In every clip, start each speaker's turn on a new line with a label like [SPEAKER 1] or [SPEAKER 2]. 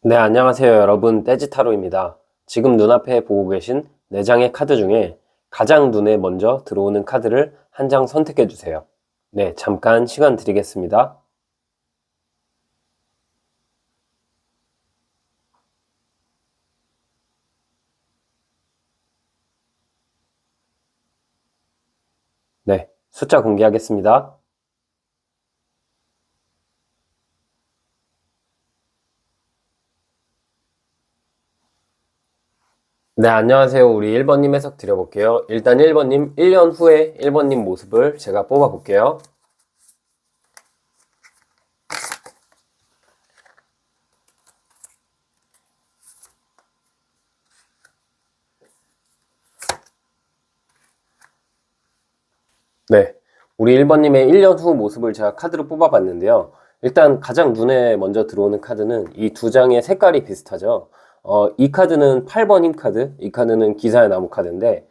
[SPEAKER 1] 네, 안녕하세요, 여러분. 떼지타로입니다. 지금 눈앞에 보고 계신 4장의 카드 중에 가장 눈에 먼저 들어오는 카드를 한 장 선택해 주세요. 네, 잠깐 시간 드리겠습니다. 네, 숫자 공개하겠습니다. 네, 안녕하세요. 우리 1번님 해석 드려볼게요. 일단 1번님, 1년 후에 1번님 모습을 제가 뽑아볼게요. 네, 우리 1번님의 1년 후 모습을 제가 카드로 뽑아봤는데요. 일단 가장 눈에 먼저 들어오는 카드는 이 두 장의 색깔이 비슷하죠. 이 카드는 8번 힘 카드, 이 카드는 기사의 나무 카드인데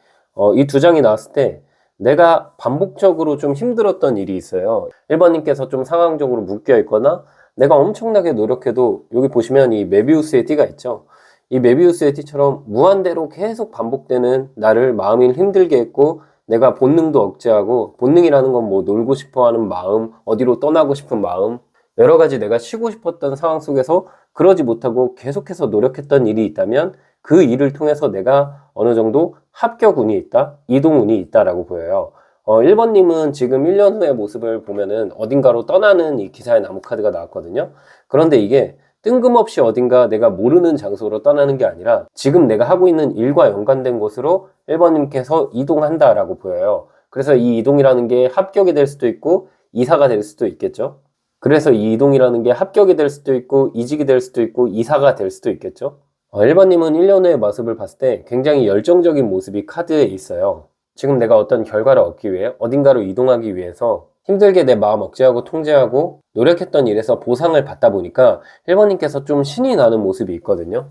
[SPEAKER 1] 이 두 장이 나왔을 때 내가 반복적으로 좀 힘들었던 일이 있어요. 1번님께서 좀 상황적으로 묶여 있거나 내가 엄청나게 노력해도 여기 보시면 이 메비우스의 띠가 있죠. 이 메비우스의 띠처럼 무한대로 계속 반복되는 나를 마음이 힘들게 했고 내가 본능도 억제하고, 본능이라는 건 뭐 놀고 싶어 하는 마음, 어디로 떠나고 싶은 마음, 여러 가지 내가 쉬고 싶었던 상황 속에서 그러지 못하고 계속해서 노력했던 일이 있다면 그 일을 통해서 내가 어느 정도 합격운이 있다, 이동운이 있다라고 보여요. 1번님은 지금 1년 후의 모습을 보면은 어딘가로 떠나는 이 기사의 나무 카드가 나왔거든요. 그런데 이게 뜬금없이 어딘가 내가 모르는 장소로 떠나는 게 아니라 지금 내가 하고 있는 일과 연관된 곳으로 1번님께서 이동한다라고 보여요. 그래서 이 이동이라는 게 합격이 될 수도 있고 이사가 될 수도 있겠죠. 그래서 이 이동이라는 게 합격이 될 수도 있고 이직이 될 수도 있고 이사가 될 수도 있겠죠. 1번님은 1년 후의 모습을 봤을 때 굉장히 열정적인 모습이 카드에 있어요. 지금 내가 어떤 결과를 얻기 위해 어딘가로 이동하기 위해서 힘들게 내 마음 억제하고 통제하고 노력했던 일에서 보상을 받다 보니까 1번님께서 좀 신이 나는 모습이 있거든요.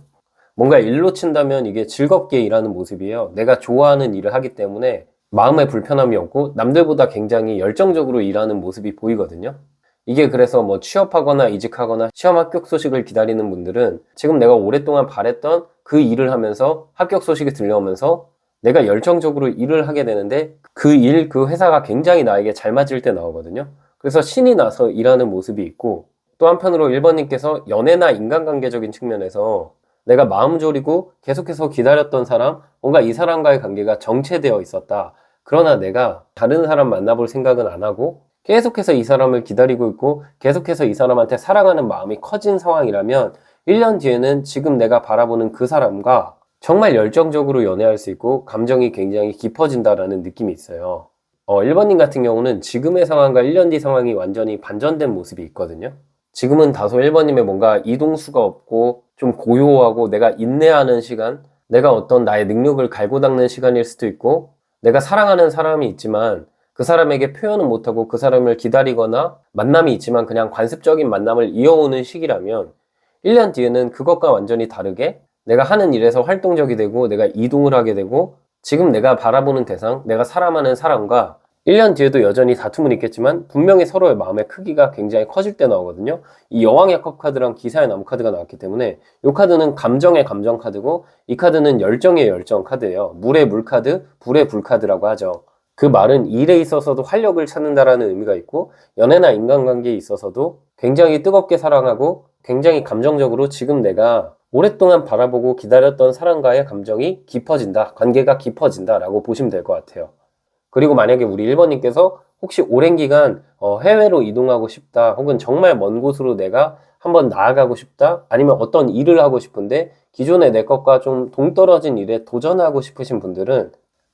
[SPEAKER 1] 뭔가 일로 친다면 이게 즐겁게 일하는 모습이에요. 내가 좋아하는 일을 하기 때문에 마음에 불편함이 없고 남들보다 굉장히 열정적으로 일하는 모습이 보이거든요. 이게 그래서 뭐 취업하거나 이직하거나 시험 합격 소식을 기다리는 분들은 지금 내가 오랫동안 바랬던 그 일을 하면서 합격 소식이 들려오면서 내가 열정적으로 일을 하게 되는데 그 일, 그 회사가 굉장히 나에게 잘 맞을 때 나오거든요. 그래서 신이 나서 일하는 모습이 있고 또 한편으로 1번님께서 연애나 인간관계적인 측면에서 내가 마음 졸이고 계속해서 기다렸던 사람, 뭔가 이 사람과의 관계가 정체되어 있었다. 그러나 내가 다른 사람 만나볼 생각은 안 하고 계속해서 이 사람을 기다리고 있고 계속해서 이 사람한테 사랑하는 마음이 커진 상황이라면 1년 뒤에는 지금 내가 바라보는 그 사람과 정말 열정적으로 연애할 수 있고 감정이 굉장히 깊어진다라는 느낌이 있어요. 1번님 같은 경우는 지금의 상황과 1년 뒤 상황이 완전히 반전된 모습이 있거든요. 지금은 다소 1번님의 뭔가 이동수가 없고 좀 고요하고 내가 인내하는 시간, 내가 어떤 나의 능력을 갈고 닦는 시간일 수도 있고 내가 사랑하는 사람이 있지만 그 사람에게 표현은 못하고 그 사람을 기다리거나 만남이 있지만 그냥 관습적인 만남을 이어오는 시기라면 1년 뒤에는 그것과 완전히 다르게 내가 하는 일에서 활동적이 되고 내가 이동을 하게 되고 지금 내가 바라보는 대상, 내가 사랑하는 사람과 1년 뒤에도 여전히 다툼은 있겠지만 분명히 서로의 마음의 크기가 굉장히 커질 때 나오거든요. 이 여왕의 컵 카드랑 기사의 나무 카드가 나왔기 때문에 이 카드는 감정의 감정 카드고 이 카드는 열정의 열정 카드예요. 물의 물 카드, 불의 불 카드라고 하죠. 그 말은 일에 있어서도 활력을 찾는다라는 의미가 있고 연애나 인간관계에 있어서도 굉장히 뜨겁게 사랑하고 굉장히 감정적으로 지금 내가 오랫동안 바라보고 기다렸던 사람과의 감정이 깊어진다, 관계가 깊어진다라고 보시면 될 것 같아요. 그리고 만약에 우리 1번님께서 혹시 오랜 기간 해외로 이동하고 싶다, 혹은 정말 먼 곳으로 내가 한번 나아가고 싶다, 아니면 어떤 일을 하고 싶은데 기존의 내 것과 좀 동떨어진 일에 도전하고 싶으신 분들은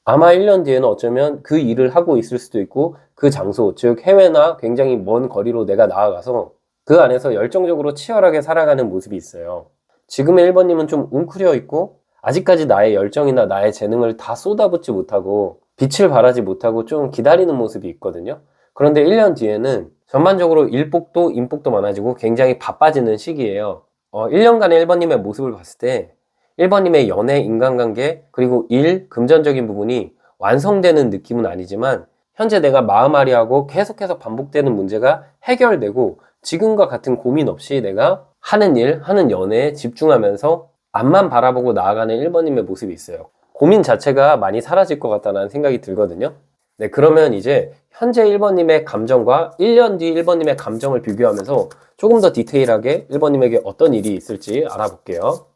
[SPEAKER 1] 아마 1년 뒤에는 어쩌면 그 일을 하고 있을 수도 있고 그 장소, 즉 해외나 굉장히 먼 거리로 내가 나아가서 그 안에서 열정적으로 치열하게 살아가는 모습이 있어요. 지금의 1번님은 좀 웅크려 있고 아직까지 나의 열정이나 나의 재능을 다 쏟아붓지 못하고 빛을 발하지 못하고 좀 기다리는 모습이 있거든요. 그런데 1년 뒤에는 전반적으로 일복도 인복도 많아지고 굉장히 바빠지는 시기예요. 1년간의 1번님의 모습을 봤을 때 1번님의 연애, 인간관계, 그리고 일, 금전적인 부분이 완성되는 느낌은 아니지만 현재 내가 마음앓이하고 계속해서 반복되는 문제가 해결되고 지금과 같은 고민 없이 내가 하는 일, 하는 연애에 집중하면서 앞만 바라보고 나아가는 1번님의 모습이 있어요. 고민 자체가 많이 사라질 것 같다는 생각이 들거든요. 네, 그러면 이제 현재 1번님의 감정과 1년 뒤 1번님의 감정을 비교하면서 조금 더 디테일하게 1번님에게 어떤 일이 있을지 알아볼게요.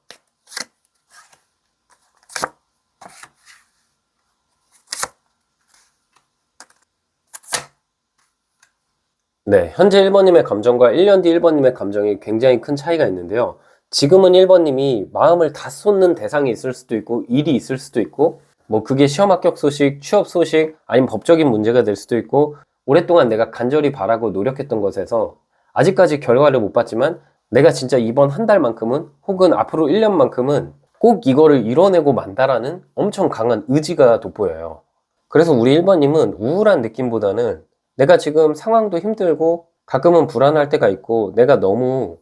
[SPEAKER 1] 네, 현재 1번님의 감정과 1년 뒤 1번님의 감정이 굉장히 큰 차이가 있는데요. 지금은 1번님이 마음을 다 쏟는 대상이 있을 수도 있고, 일이 있을 수도 있고, 뭐 그게 시험 합격 소식, 취업 소식, 아니면 법적인 문제가 될 수도 있고, 오랫동안 내가 간절히 바라고 노력했던 것에서 아직까지 결과를 못 봤지만 내가 진짜 이번 한 달만큼은 혹은 앞으로 1년만큼은 꼭 이거를 이뤄내고 만다라는 엄청 강한 의지가 돋보여요. 그래서 우리 1번님은 우울한 느낌보다는 내가 지금 상황도 힘들고 가끔은 불안할 때가 있고 내가 너무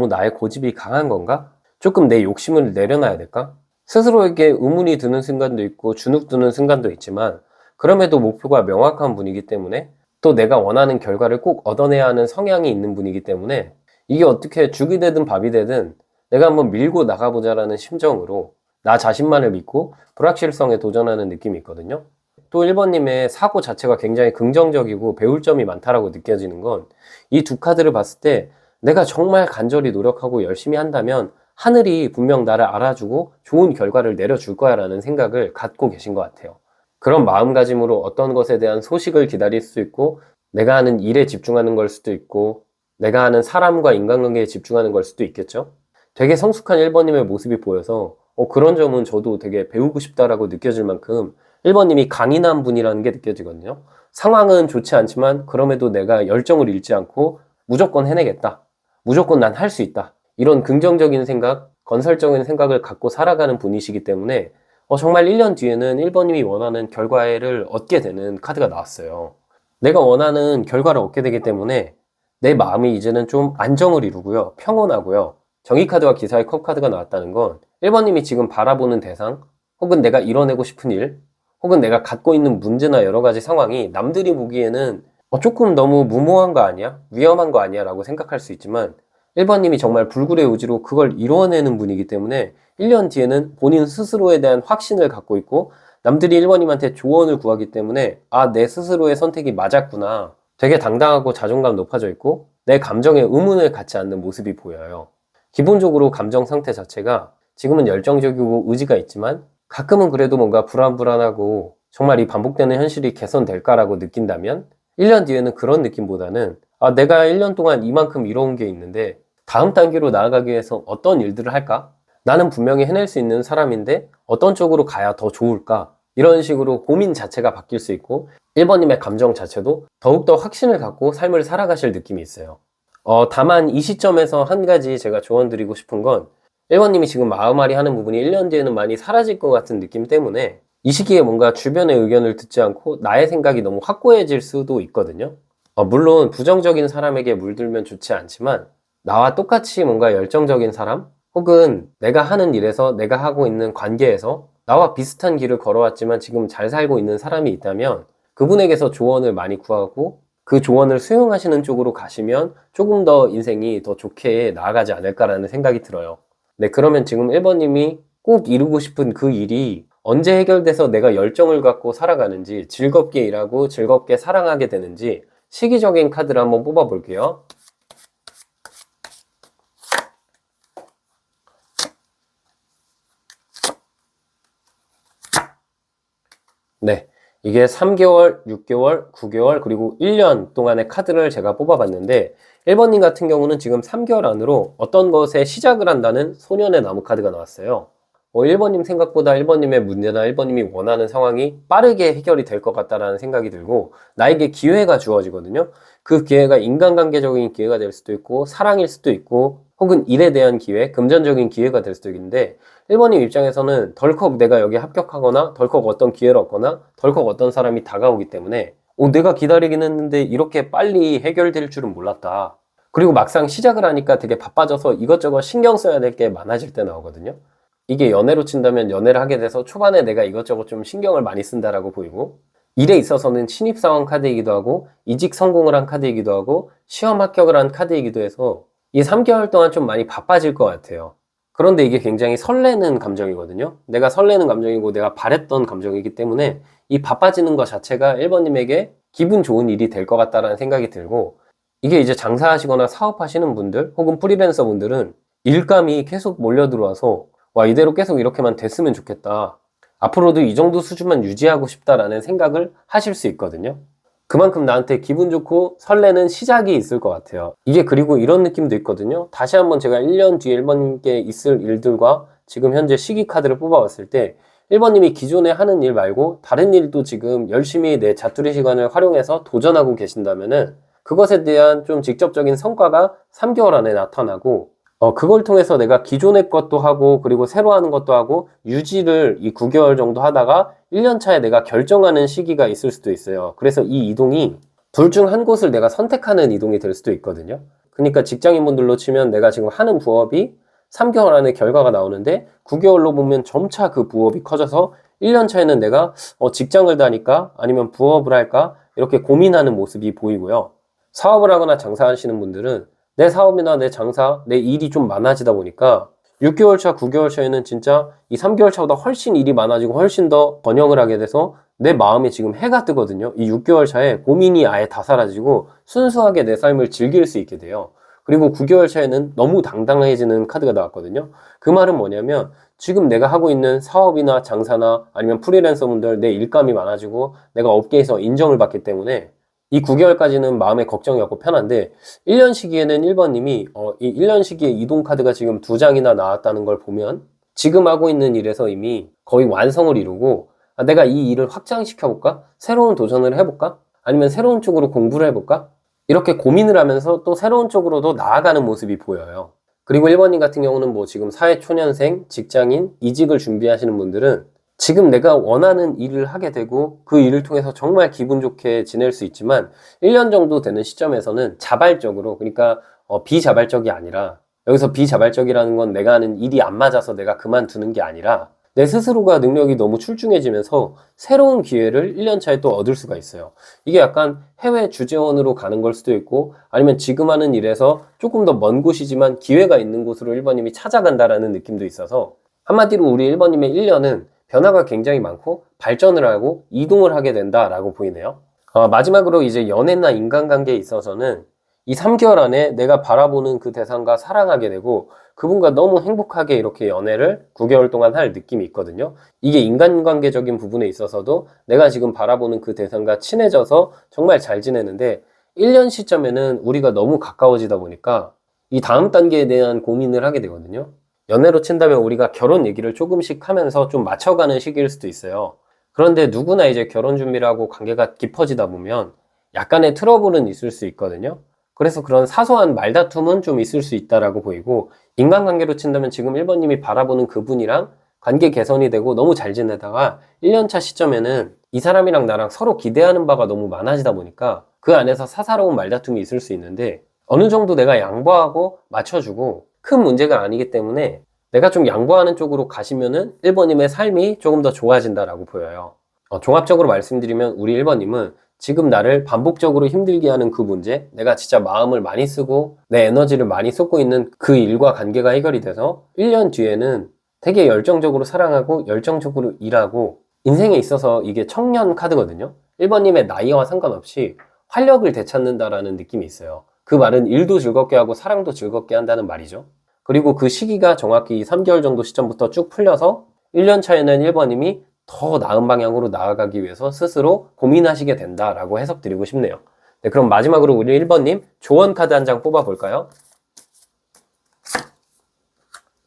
[SPEAKER 1] 나의 고집이 강한 건가? 조금 내 욕심을 내려놔야 될까? 스스로에게 의문이 드는 순간도 있고 주눅 드는 순간도 있지만 그럼에도 목표가 명확한 분이기 때문에 또 내가 원하는 결과를 꼭 얻어내야 하는 성향이 있는 분이기 때문에 이게 어떻게 죽이 되든 밥이 되든 내가 한번 밀고 나가보자라는 심정으로 나 자신만을 믿고 불확실성에 도전하는 느낌이 있거든요. 또 1번님의 사고 자체가 굉장히 긍정적이고 배울 점이 많다라고 느껴지는 건 이 두 카드를 봤을 때 내가 정말 간절히 노력하고 열심히 한다면 하늘이 분명 나를 알아주고 좋은 결과를 내려줄 거야 라는 생각을 갖고 계신 것 같아요. 그런 마음가짐으로 어떤 것에 대한 소식을 기다릴 수 있고 내가 하는 일에 집중하는 걸 수도 있고 내가 하는 사람과 인간관계에 집중하는 걸 수도 있겠죠. 되게 성숙한 1번님의 모습이 보여서 그런 점은 저도 되게 배우고 싶다라고 느껴질 만큼 1번님이 강인한 분이라는 게 느껴지거든요. 상황은 좋지 않지만 그럼에도 내가 열정을 잃지 않고 무조건 해내겠다. 무조건 난 할 수 있다. 이런 긍정적인 생각, 건설적인 생각을 갖고 살아가는 분이시기 때문에 정말 1년 뒤에는 1번님이 원하는 결과를 얻게 되는 카드가 나왔어요. 내가 원하는 결과를 얻게 되기 때문에 내 마음이 이제는 좀 안정을 이루고요. 평온하고요. 정의카드와 기사의 컵 카드가 나왔다는 건 1번님이 지금 바라보는 대상, 혹은 내가 이뤄내고 싶은 일, 혹은 내가 갖고 있는 문제나 여러 가지 상황이 남들이 보기에는 조금 너무 무모한 거 아니야? 위험한 거 아니야? 라고 생각할 수 있지만 1번님이 정말 불굴의 의지로 그걸 이뤄내는 분이기 때문에 1년 뒤에는 본인 스스로에 대한 확신을 갖고 있고 남들이 1번님한테 조언을 구하기 때문에 내 스스로의 선택이 맞았구나. 되게 당당하고 자존감 높아져 있고 내 감정에 의문을 갖지 않는 모습이 보여요. 기본적으로 감정 상태 자체가 지금은 열정적이고 의지가 있지만 가끔은 그래도 뭔가 불안불안하고 정말 이 반복되는 현실이 개선될까라고 느낀다면 1년 뒤에는 그런 느낌보다는 내가 1년 동안 이만큼 이뤄온 게 있는데 다음 단계로 나아가기 위해서 어떤 일들을 할까? 나는 분명히 해낼 수 있는 사람인데 어떤 쪽으로 가야 더 좋을까? 이런 식으로 고민 자체가 바뀔 수 있고 1번님의 감정 자체도 더욱더 확신을 갖고 삶을 살아가실 느낌이 있어요. 다만 이 시점에서 한 가지 제가 조언 드리고 싶은 건 1번님이 지금 마음앓이 하는 부분이 1년 뒤에는 많이 사라질 것 같은 느낌 때문에 이 시기에 뭔가 주변의 의견을 듣지 않고 나의 생각이 너무 확고해질 수도 있거든요. 물론 부정적인 사람에게 물들면 좋지 않지만 나와 똑같이 뭔가 열정적인 사람 혹은 내가 하는 일에서 내가 하고 있는 관계에서 나와 비슷한 길을 걸어왔지만 지금 잘 살고 있는 사람이 있다면 그분에게서 조언을 많이 구하고 그 조언을 수용하시는 쪽으로 가시면 조금 더 인생이 더 좋게 나아가지 않을까라는 생각이 들어요. 네, 그러면 지금 1번님이 꼭 이루고 싶은 그 일이 언제 해결돼서 내가 열정을 갖고 살아가는지 즐겁게 일하고 즐겁게 사랑하게 되는지 시기적인 카드를 한번 뽑아 볼게요. 네, 이게 3개월, 6개월, 9개월, 그리고 1년 동안의 카드를 제가 뽑아봤는데 1번님 같은 경우는 지금 3개월 안으로 어떤 것에 시작을 한다는 소년의 나무 카드가 나왔어요. 1번님 생각보다 1번님의 문제나 1번님이 원하는 상황이 빠르게 해결이 될 것 같다라는 생각이 들고 나에게 기회가 주어지거든요. 그 기회가 인간관계적인 기회가 될 수도 있고 사랑일 수도 있고 혹은 일에 대한 기회, 금전적인 기회가 될 수도 있는데 1번님 입장에서는 덜컥 내가 여기 합격하거나 덜컥 어떤 기회를 얻거나 덜컥 어떤 사람이 다가오기 때문에 내가 기다리긴 했는데 이렇게 빨리 해결될 줄은 몰랐다. 그리고 막상 시작을 하니까 되게 바빠져서 이것저것 신경 써야 될 게 많아질 때 나오거든요. 이게 연애로 친다면 연애를 하게 돼서 초반에 내가 이것저것 좀 신경을 많이 쓴다라고 보이고 일에 있어서는 신입사원 카드이기도 하고 이직 성공을 한 카드이기도 하고 시험 합격을 한 카드이기도 해서 이 3개월 동안 좀 많이 바빠질 것 같아요. 그런데 이게 굉장히 설레는 감정이거든요. 내가 설레는 감정이고 내가 바랬던 감정이기 때문에 이 바빠지는 것 자체가 1번님에게 기분 좋은 일이 될 것 같다라는 생각이 들고, 이게 이제 장사하시거나 사업하시는 분들 혹은 프리랜서 분들은 일감이 계속 몰려 들어와서 와, 이대로 계속 이렇게만 됐으면 좋겠다, 앞으로도 이 정도 수준만 유지하고 싶다라는 생각을 하실 수 있거든요. 그만큼 나한테 기분 좋고 설레는 시작이 있을 것 같아요. 이게 그리고 이런 느낌도 있거든요. 다시 한번 제가 1년 뒤에 1번님께 있을 일들과 지금 현재 시기 카드를 뽑아봤을 때 1번님이 기존에 하는 일 말고 다른 일도 지금 열심히 내 자투리 시간을 활용해서 도전하고 계신다면은 그것에 대한 좀 직접적인 성과가 3개월 안에 나타나고, 그걸 통해서 내가 기존의 것도 하고 그리고 새로 하는 것도 하고 유지를 이 9개월 정도 하다가 1년 차에 내가 결정하는 시기가 있을 수도 있어요. 그래서 이 이동이 둘 중 한 곳을 내가 선택하는 이동이 될 수도 있거든요. 그러니까 직장인분들로 치면 내가 지금 하는 부업이 3개월 안에 결과가 나오는데 9개월로 보면 점차 그 부업이 커져서 1년 차에는 내가 직장을 다닐까 아니면 부업을 할까 이렇게 고민하는 모습이 보이고요. 사업을 하거나 장사하시는 분들은 내 사업이나 내 장사, 내 일이 좀 많아지다 보니까 6개월 차, 9개월 차에는 진짜 이 3개월 차보다 훨씬 일이 많아지고 훨씬 더 번영을 하게 돼서 내 마음에 지금 해가 뜨거든요. 이 6개월 차에 고민이 아예 다 사라지고 순수하게 내 삶을 즐길 수 있게 돼요. 그리고 9개월 차에는 너무 당당해지는 카드가 나왔거든요. 그 말은 뭐냐면 지금 내가 하고 있는 사업이나 장사나 아니면 프리랜서 분들 내 일감이 많아지고 내가 업계에서 인정을 받기 때문에 이 9개월까지는 마음의 걱정이 없고 편한데 1년 시기에는 1번님이 이 1년 시기에 이동 카드가 지금 2장이나 나왔다는 걸 보면 지금 하고 있는 일에서 이미 거의 완성을 이루고 내가 이 일을 확장시켜 볼까? 새로운 도전을 해볼까? 아니면 새로운 쪽으로 공부를 해볼까? 이렇게 고민을 하면서 또 새로운 쪽으로도 나아가는 모습이 보여요. 그리고 1번님 같은 경우는 뭐 지금 사회초년생, 직장인, 이직을 준비하시는 분들은 지금 내가 원하는 일을 하게 되고 그 일을 통해서 정말 기분 좋게 지낼 수 있지만 1년 정도 되는 시점에서는 자발적으로, 그러니까 비자발적이 아니라, 여기서 비자발적이라는 건 내가 하는 일이 안 맞아서 내가 그만두는 게 아니라 내 스스로가 능력이 너무 출중해지면서 새로운 기회를 1년 차에 또 얻을 수가 있어요. 이게 약간 해외 주재원으로 가는 걸 수도 있고 아니면 지금 하는 일에서 조금 더 먼 곳이지만 기회가 있는 곳으로 1번님이 찾아간다라는 느낌도 있어서 한마디로 우리 1번님의 1년은 변화가 굉장히 많고 발전을 하고 이동을 하게 된다라고 보이네요. 마지막으로 이제 연애나 인간관계에 있어서는 이 3개월 안에 내가 바라보는 그 대상과 사랑하게 되고 그분과 너무 행복하게 이렇게 연애를 9개월 동안 할 느낌이 있거든요. 이게 인간관계적인 부분에 있어서도 내가 지금 바라보는 그 대상과 친해져서 정말 잘 지내는데 1년 시점에는 우리가 너무 가까워지다 보니까 이 다음 단계에 대한 고민을 하게 되거든요. 연애로 친다면 우리가 결혼 얘기를 조금씩 하면서 좀 맞춰가는 시기일 수도 있어요. 그런데 누구나 이제 결혼 준비를 하고 관계가 깊어지다 보면 약간의 트러블은 있을 수 있거든요. 그래서 그런 사소한 말다툼은 좀 있을 수 있다라고 보이고, 인간관계로 친다면 지금 1번님이 바라보는 그분이랑 관계 개선이 되고 너무 잘 지내다가 1년차 시점에는 이 사람이랑 나랑 서로 기대하는 바가 너무 많아지다 보니까 그 안에서 사사로운 말다툼이 있을 수 있는데 어느 정도 내가 양보하고 맞춰주고 큰 문제가 아니기 때문에 내가 좀 양보하는 쪽으로 가시면은 1번님의 삶이 조금 더 좋아진다라고 보여요. 종합적으로 말씀드리면 우리 1번님은 지금 나를 반복적으로 힘들게 하는 그 문제, 내가 진짜 마음을 많이 쓰고 내 에너지를 많이 쏟고 있는 그 일과 관계가 해결이 돼서 1년 뒤에는 되게 열정적으로 사랑하고 열정적으로 일하고, 인생에 있어서 이게 청년 카드거든요. 1번님의 나이와 상관없이 활력을 되찾는다라는 느낌이 있어요. 그 말은 일도 즐겁게 하고 사랑도 즐겁게 한다는 말이죠. 그리고 그 시기가 정확히 3개월 정도 시점부터 쭉 풀려서 1년 차에는 1번님이 더 나은 방향으로 나아가기 위해서 스스로 고민하시게 된다라고 해석드리고 싶네요. 네, 그럼 마지막으로 우리 1번님 조언 카드 한 장 뽑아볼까요?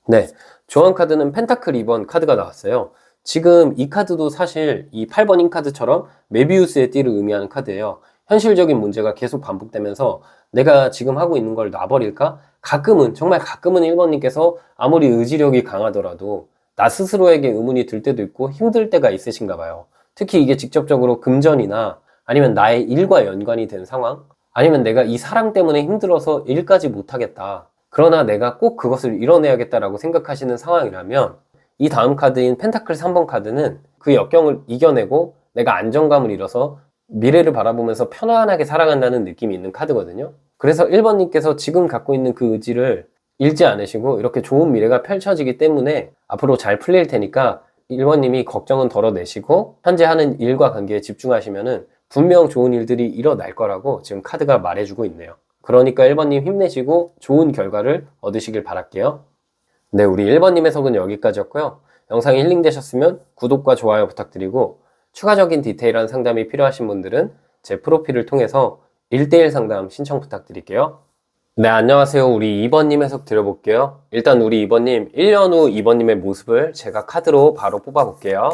[SPEAKER 1] 네, 조언 카드는 펜타클 2번 카드가 나왔어요. 지금 이 카드도 사실 이 8번인 카드처럼 메비우스의 띠를 의미하는 카드예요. 현실적인 문제가 계속 반복되면서 내가 지금 하고 있는 걸 놔버릴까? 가끔은, 정말 가끔은 1번님께서 아무리 의지력이 강하더라도 나 스스로에게 의문이 들 때도 있고 힘들 때가 있으신가 봐요. 특히 이게 직접적으로 금전이나 아니면 나의 일과 연관이 된 상황, 아니면 내가 이 사랑 때문에 힘들어서 일까지 못하겠다, 그러나 내가 꼭 그것을 이뤄내야겠다라고 생각하시는 상황이라면 이 다음 카드인 펜타클 3번 카드는 그 역경을 이겨내고 내가 안정감을 잃어서 미래를 바라보면서 편안하게 살아간다는 느낌이 있는 카드거든요. 그래서 1번님께서 지금 갖고 있는 그 의지를 잃지 않으시고 이렇게 좋은 미래가 펼쳐지기 때문에 앞으로 잘 풀릴 테니까 1번님이 걱정은 덜어내시고 현재 하는 일과 관계에 집중하시면은 분명 좋은 일들이 일어날 거라고 지금 카드가 말해주고 있네요. 그러니까 1번님 힘내시고 좋은 결과를 얻으시길 바랄게요. 네, 우리 1번님 해석은 여기까지였고요. 영상이 힐링되셨으면 구독과 좋아요 부탁드리고 추가적인 디테일한 상담이 필요하신 분들은 제 프로필을 통해서 1대1 상담 신청 부탁드릴게요. 네, 안녕하세요. 우리 2번님 해석 드려볼게요. 일단 우리 2번님, 1년 후 2번님의 모습을 제가 카드로 바로 뽑아볼게요.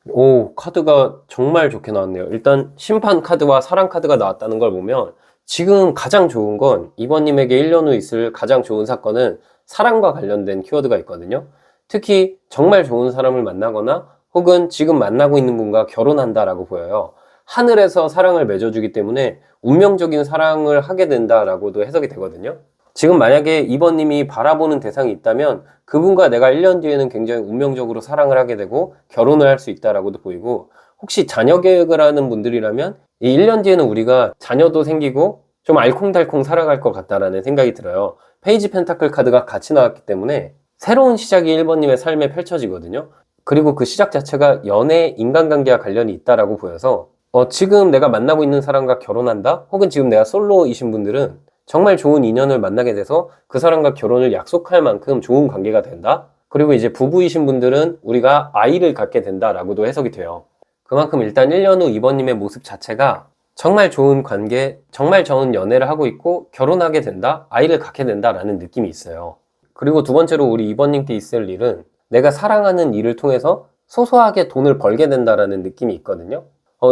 [SPEAKER 1] 오, 카드가 정말 좋게 나왔네요. 일단 심판 카드와 사랑 카드가 나왔다는 걸 보면 지금 가장 좋은 건 2번님에게 1년 후 있을 가장 좋은 사건은 사랑과 관련된 키워드가 있거든요. 특히 정말 좋은 사람을 만나거나 혹은 지금 만나고 있는 분과 결혼한다라고 보여요. 하늘에서 사랑을 맺어주기 때문에 운명적인 사랑을 하게 된다라고도 해석이 되거든요. 지금 만약에 2번님이 바라보는 대상이 있다면 그분과 내가 1년 뒤에는 굉장히 운명적으로 사랑을 하게 되고 결혼을 할 수 있다라고도 보이고, 혹시 자녀 계획을 하는 분들이라면 이 1년 뒤에는 우리가 자녀도 생기고 좀 알콩달콩 살아갈 것 같다라는 생각이 들어요. 페이지 펜타클 카드가 같이 나왔기 때문에 새로운 시작이 1번님의 삶에 펼쳐지거든요. 그리고 그 시작 자체가 연애, 인간관계와 관련이 있다라고 보여서 지금 내가 만나고 있는 사람과 결혼한다? 혹은 지금 내가 솔로이신 분들은 정말 좋은 인연을 만나게 돼서 그 사람과 결혼을 약속할 만큼 좋은 관계가 된다? 그리고 이제 부부이신 분들은 우리가 아이를 갖게 된다라고도 해석이 돼요. 그만큼 일단 1년 후 2번님의 모습 자체가 정말 좋은 관계, 정말 좋은 연애를 하고 있고 결혼하게 된다, 아이를 갖게 된다라는 느낌이 있어요. 그리고 두 번째로 우리 2번님께 있을 일은 내가 사랑하는 일을 통해서 소소하게 돈을 벌게 된다라는 느낌이 있거든요.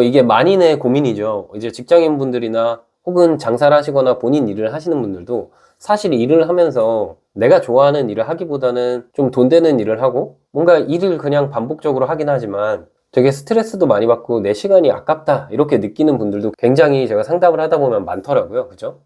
[SPEAKER 1] 이게 만인의 고민이죠. 이제 직장인분들이나 혹은 장사를 하시거나 본인 일을 하시는 분들도 사실 일을 하면서 내가 좋아하는 일을 하기보다는 좀 돈 되는 일을 하고 뭔가 일을 그냥 반복적으로 하긴 하지만 되게 스트레스도 많이 받고 내 시간이 아깝다 이렇게 느끼는 분들도 굉장히 제가 상담을 하다 보면 많더라고요. 그죠?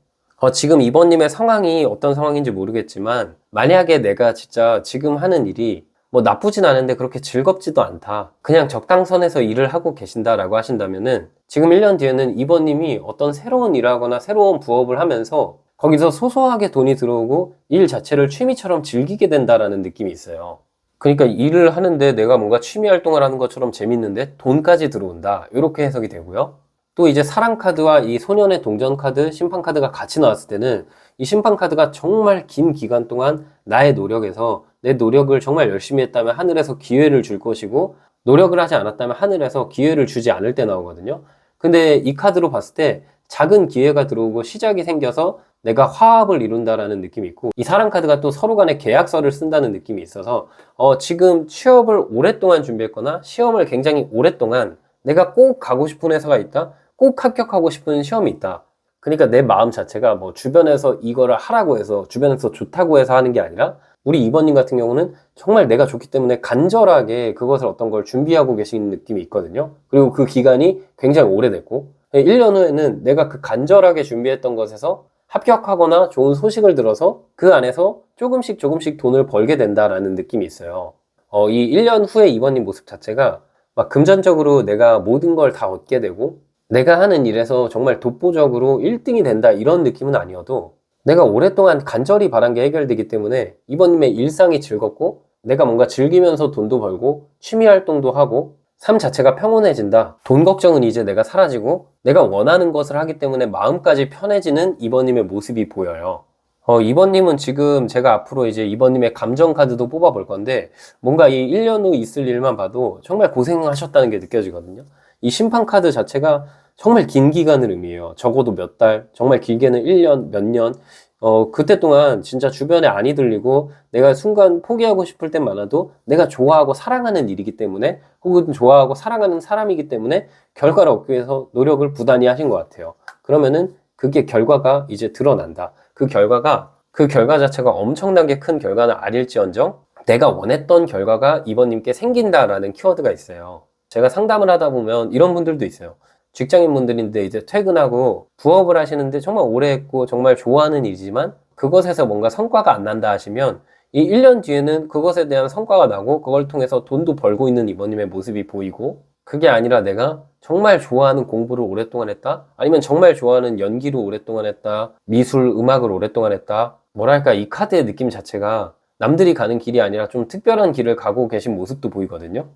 [SPEAKER 1] 지금 2번님의 상황이 어떤 상황인지 모르겠지만 만약에 내가 진짜 지금 하는 일이 뭐 나쁘진 않은데 그렇게 즐겁지도 않다, 그냥 적당선에서 일을 하고 계신다라고 하신다면은 지금 1년 뒤에는 2번님이 어떤 새로운 일을 하거나 새로운 부업을 하면서 거기서 소소하게 돈이 들어오고 일 자체를 취미처럼 즐기게 된다라는 느낌이 있어요. 그러니까 일을 하는데 내가 뭔가 취미 활동을 하는 것처럼 재밌는데 돈까지 들어온다, 이렇게 해석이 되고요. 또 이제 사랑 카드와 이 소년의 동전 카드, 심판 카드가 같이 나왔을 때는 이 심판 카드가 정말 긴 기간 동안 나의 노력에서 내 노력을 정말 열심히 했다면 하늘에서 기회를 줄 것이고 노력을 하지 않았다면 하늘에서 기회를 주지 않을 때 나오거든요. 근데 이 카드로 봤을 때 작은 기회가 들어오고 시작이 생겨서 내가 화합을 이룬다라는 느낌이 있고, 이 사랑 카드가 또 서로 간에 계약서를 쓴다는 느낌이 있어서 지금 취업을 오랫동안 준비했거나 시험을 굉장히 오랫동안 내가 꼭 가고 싶은 회사가 있다, 꼭 합격하고 싶은 시험이 있다. 그러니까 내 마음 자체가 뭐 주변에서 이거를 하라고 해서 주변에서 좋다고 해서 하는 게 아니라 우리 2번님 같은 경우는 정말 내가 좋기 때문에 간절하게 그것을 어떤 걸 준비하고 계신 느낌이 있거든요. 그리고 그 기간이 굉장히 오래됐고 1년 후에는 내가 그 간절하게 준비했던 것에서 합격하거나 좋은 소식을 들어서 그 안에서 조금씩 조금씩 돈을 벌게 된다라는 느낌이 있어요. 이 1년 후에 2번님 모습 자체가 막 금전적으로 내가 모든 걸 다 얻게 되고 내가 하는 일에서 정말 독보적으로 1등이 된다 이런 느낌은 아니어도 내가 오랫동안 간절히 바란 게 해결되기 때문에 2번님의 일상이 즐겁고 내가 뭔가 즐기면서 돈도 벌고 취미 활동도 하고 삶 자체가 평온해진다, 돈 걱정은 이제 내가 사라지고 내가 원하는 것을 하기 때문에 마음까지 편해지는 2번님의 모습이 보여요. 2번님은 지금 제가 앞으로 이제 2번님의 감정 카드도 뽑아볼 건데 뭔가 이 1년 후 있을 일만 봐도 정말 고생하셨다는 게 느껴지거든요. 이 심판 카드 자체가 정말 긴 기간을 의미해요. 적어도 몇 달, 정말 길게는 1년, 몇 년. 그때 동안 진짜 주변에 안이 들리고 내가 순간 포기하고 싶을 땐 많아도 내가 좋아하고 사랑하는 일이기 때문에 혹은 좋아하고 사랑하는 사람이기 때문에 결과를 얻기 위해서 노력을 부단히 하신 것 같아요. 그러면은 그게 결과가 이제 드러난다. 그 결과 자체가 엄청나게 큰 결과는 아닐지언정 내가 원했던 결과가 2번님께 생긴다라는 키워드가 있어요. 제가 상담을 하다 보면 이런 분들도 있어요. 직장인 분들인데 이제 퇴근하고 부업을 하시는데 정말 오래 했고 정말 좋아하는 일이지만 그것에서 뭔가 성과가 안 난다 하시면 이 1년 뒤에는 그것에 대한 성과가 나고 그걸 통해서 돈도 벌고 있는 이번님의 모습이 보이고, 그게 아니라 내가 정말 좋아하는 공부를 오랫동안 했다, 아니면 정말 좋아하는 연기를 오랫동안 했다, 미술, 음악을 오랫동안 했다, 뭐랄까 이 카드의 느낌 자체가 남들이 가는 길이 아니라 좀 특별한 길을 가고 계신 모습도 보이거든요.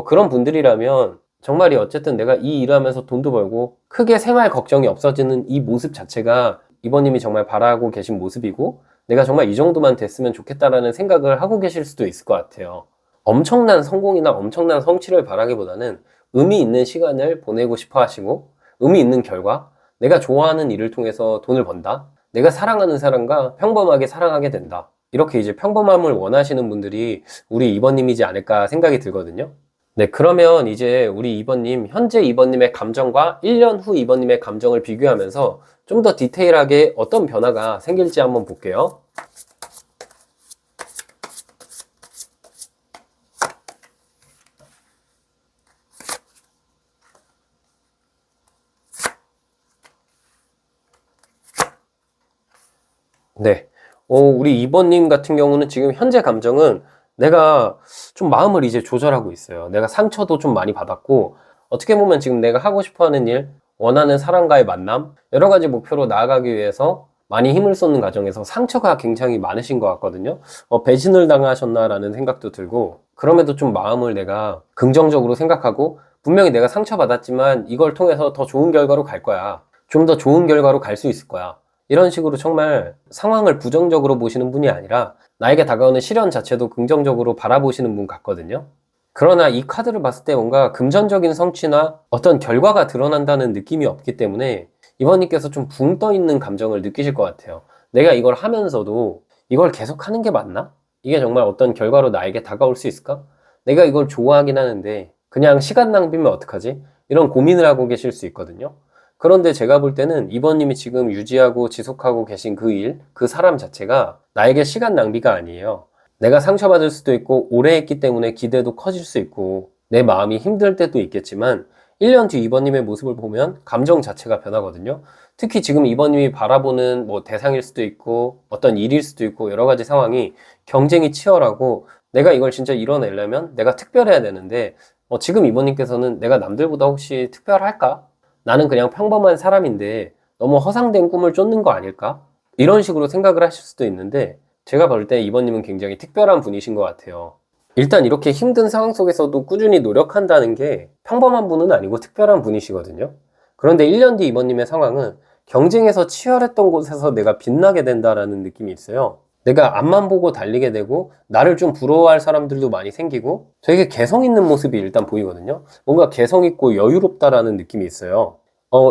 [SPEAKER 1] 그런 분들이라면 정말이 어쨌든 내가 이 일을 하면서 돈도 벌고 크게 생활 걱정이 없어지는 이 모습 자체가 이번님이 정말 바라고 계신 모습이고, 내가 정말 이 정도만 됐으면 좋겠다라는 생각을 하고 계실 수도 있을 것 같아요. 엄청난 성공이나 엄청난 성취를 바라기보다는 의미 있는 시간을 보내고 싶어 하시고, 의미 있는 결과, 내가 좋아하는 일을 통해서 돈을 번다, 내가 사랑하는 사람과 평범하게 사랑하게 된다, 이렇게 이제 평범함을 원하시는 분들이 우리 2번님이지 않을까 생각이 들거든요. 네, 그러면 이제 우리 2번님, 현재 2번님의 감정과 1년 후 2번님의 감정을 비교하면서 좀 더 디테일하게 어떤 변화가 생길지 한번 볼게요. 네. 우리 2번님 같은 경우는 지금 현재 감정은 내가 좀 마음을 이제 조절하고 있어요. 내가 상처도 좀 많이 받았고, 어떻게 보면 지금 내가 하고 싶어 하는 일, 원하는 사람과의 만남, 여러 가지 목표로 나아가기 위해서 많이 힘을 쏟는 과정에서 상처가 굉장히 많으신 것 같거든요. 배신을 당하셨나라는 생각도 들고, 그럼에도 좀 마음을 내가 긍정적으로 생각하고, 분명히 내가 상처받았지만 이걸 통해서 더 좋은 결과로 갈 거야. 좀 더 좋은 결과로 갈 수 있을 거야. 이런 식으로 정말 상황을 부정적으로 보시는 분이 아니라 나에게 다가오는 시련 자체도 긍정적으로 바라보시는 분 같거든요. 그러나 이 카드를 봤을 때 뭔가 금전적인 성취나 어떤 결과가 드러난다는 느낌이 없기 때문에 이번님께서 좀 붕 떠 있는 감정을 느끼실 것 같아요. 내가 이걸 하면서도 이걸 계속 하는 게 맞나? 이게 정말 어떤 결과로 나에게 다가올 수 있을까? 내가 이걸 좋아하긴 하는데 그냥 시간 낭비면 어떡하지? 이런 고민을 하고 계실 수 있거든요. 그런데 제가 볼 때는 이번님이 지금 유지하고 지속하고 계신 그 일, 그 사람 자체가 나에게 시간 낭비가 아니에요. 내가 상처받을 수도 있고 오래 했기 때문에 기대도 커질 수 있고 내 마음이 힘들 때도 있겠지만 1년 뒤 이번님의 모습을 보면 감정 자체가 변하거든요. 특히 지금 이번님이 바라보는 뭐 대상일 수도 있고 어떤 일일 수도 있고 여러 가지 상황이 경쟁이 치열하고, 내가 이걸 진짜 이뤄내려면 내가 특별해야 되는데 지금 이번님께서는 내가 남들보다 혹시 특별할까? 나는 그냥 평범한 사람인데 너무 허상된 꿈을 쫓는 거 아닐까? 이런 식으로 생각을 하실 수도 있는데, 제가 볼 때 이번님은 굉장히 특별한 분이신 것 같아요. 일단 이렇게 힘든 상황 속에서도 꾸준히 노력한다는 게 평범한 분은 아니고 특별한 분이시거든요. 그런데 1년 뒤 이번님의 상황은 경쟁에서 치열했던 곳에서 내가 빛나게 된다라는 느낌이 있어요. 내가 앞만 보고 달리게 되고 나를 좀 부러워할 사람들도 많이 생기고 되게 개성 있는 모습이 일단 보이거든요. 뭔가 개성 있고 여유롭다라는 느낌이 있어요.